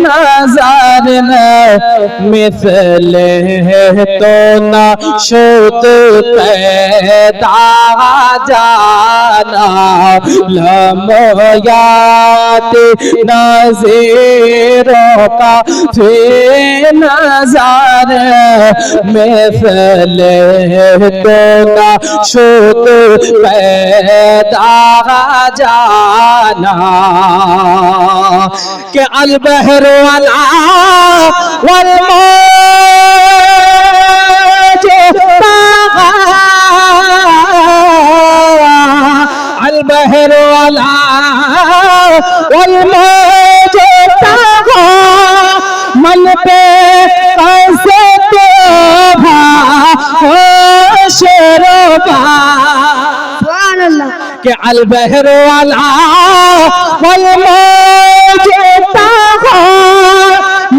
नज़र मिस्ले तो नशुद पैदा जाना। लमोयाती नज़ीरों का फी नज़र मिस्ले तो नशुद पैदा जाना। के अल बहर वाला वल मौज तागा, अल बहर वाला वल मौज तागा, मन पे कैसे तो शेरोबा सुभान अल्लाह। के अल बहर वाला वल मौज तागा,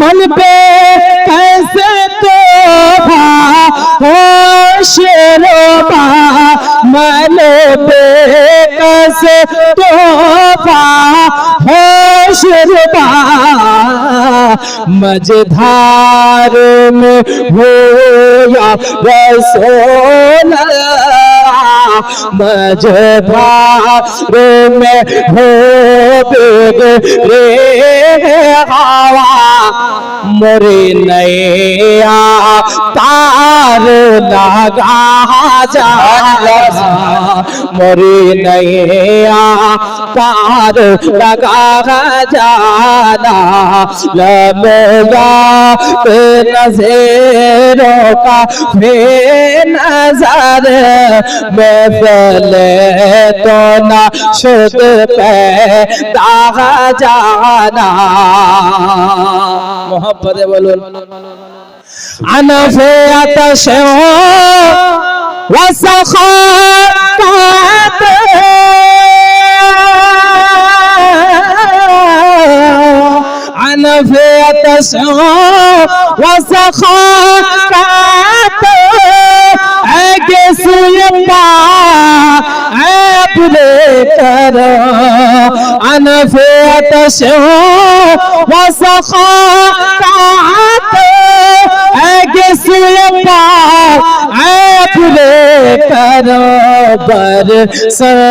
मन पे कैसे तोबा हो शेरोबा, मन पे कैसे तोबा हो शेरोबा। मझधार में हो या रसूल मझधार में हो बेगरे हवा, मोरे नैया तार लगा जाना, मोरे नैया तार लगा जाना। लमोयात नज़ीरों का फी नज़र महफिले तो नशुद पैदा जाना। मोहब्बत बोलो अनफ़े आतश व सखात, अनफ़े आतश व सखात, आगे सुए पा अपने करो। अनफ़े आतश व सखात, आगे सुए पा अपने करो। बरसहारे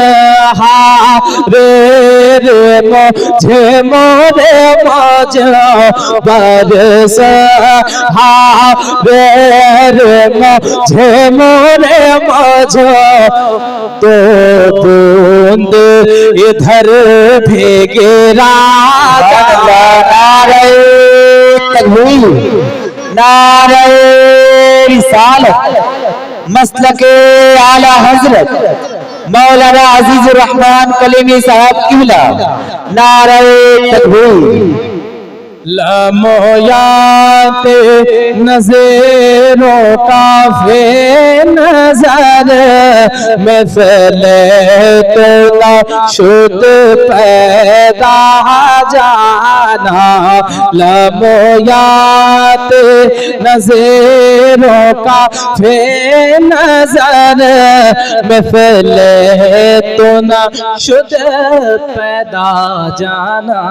रे मुझे मोरे मौजो, बरसहारे रे मुझे मोरे मौजो। तो बूंद इधर भीगे रात, नारे तकबीर, नारे रिसालत, मसलके आला हजरत मौलाना अजीजुर रहमान कलीमी साहब किबला, नारे तकबीर। लमोयात नज़ीरों का फी नज़र मिस्ले तो नशुद पैदा जाना। लमोयात नज़ीरों का फी नज़र मिस्ले तो नशुद पैदा जाना।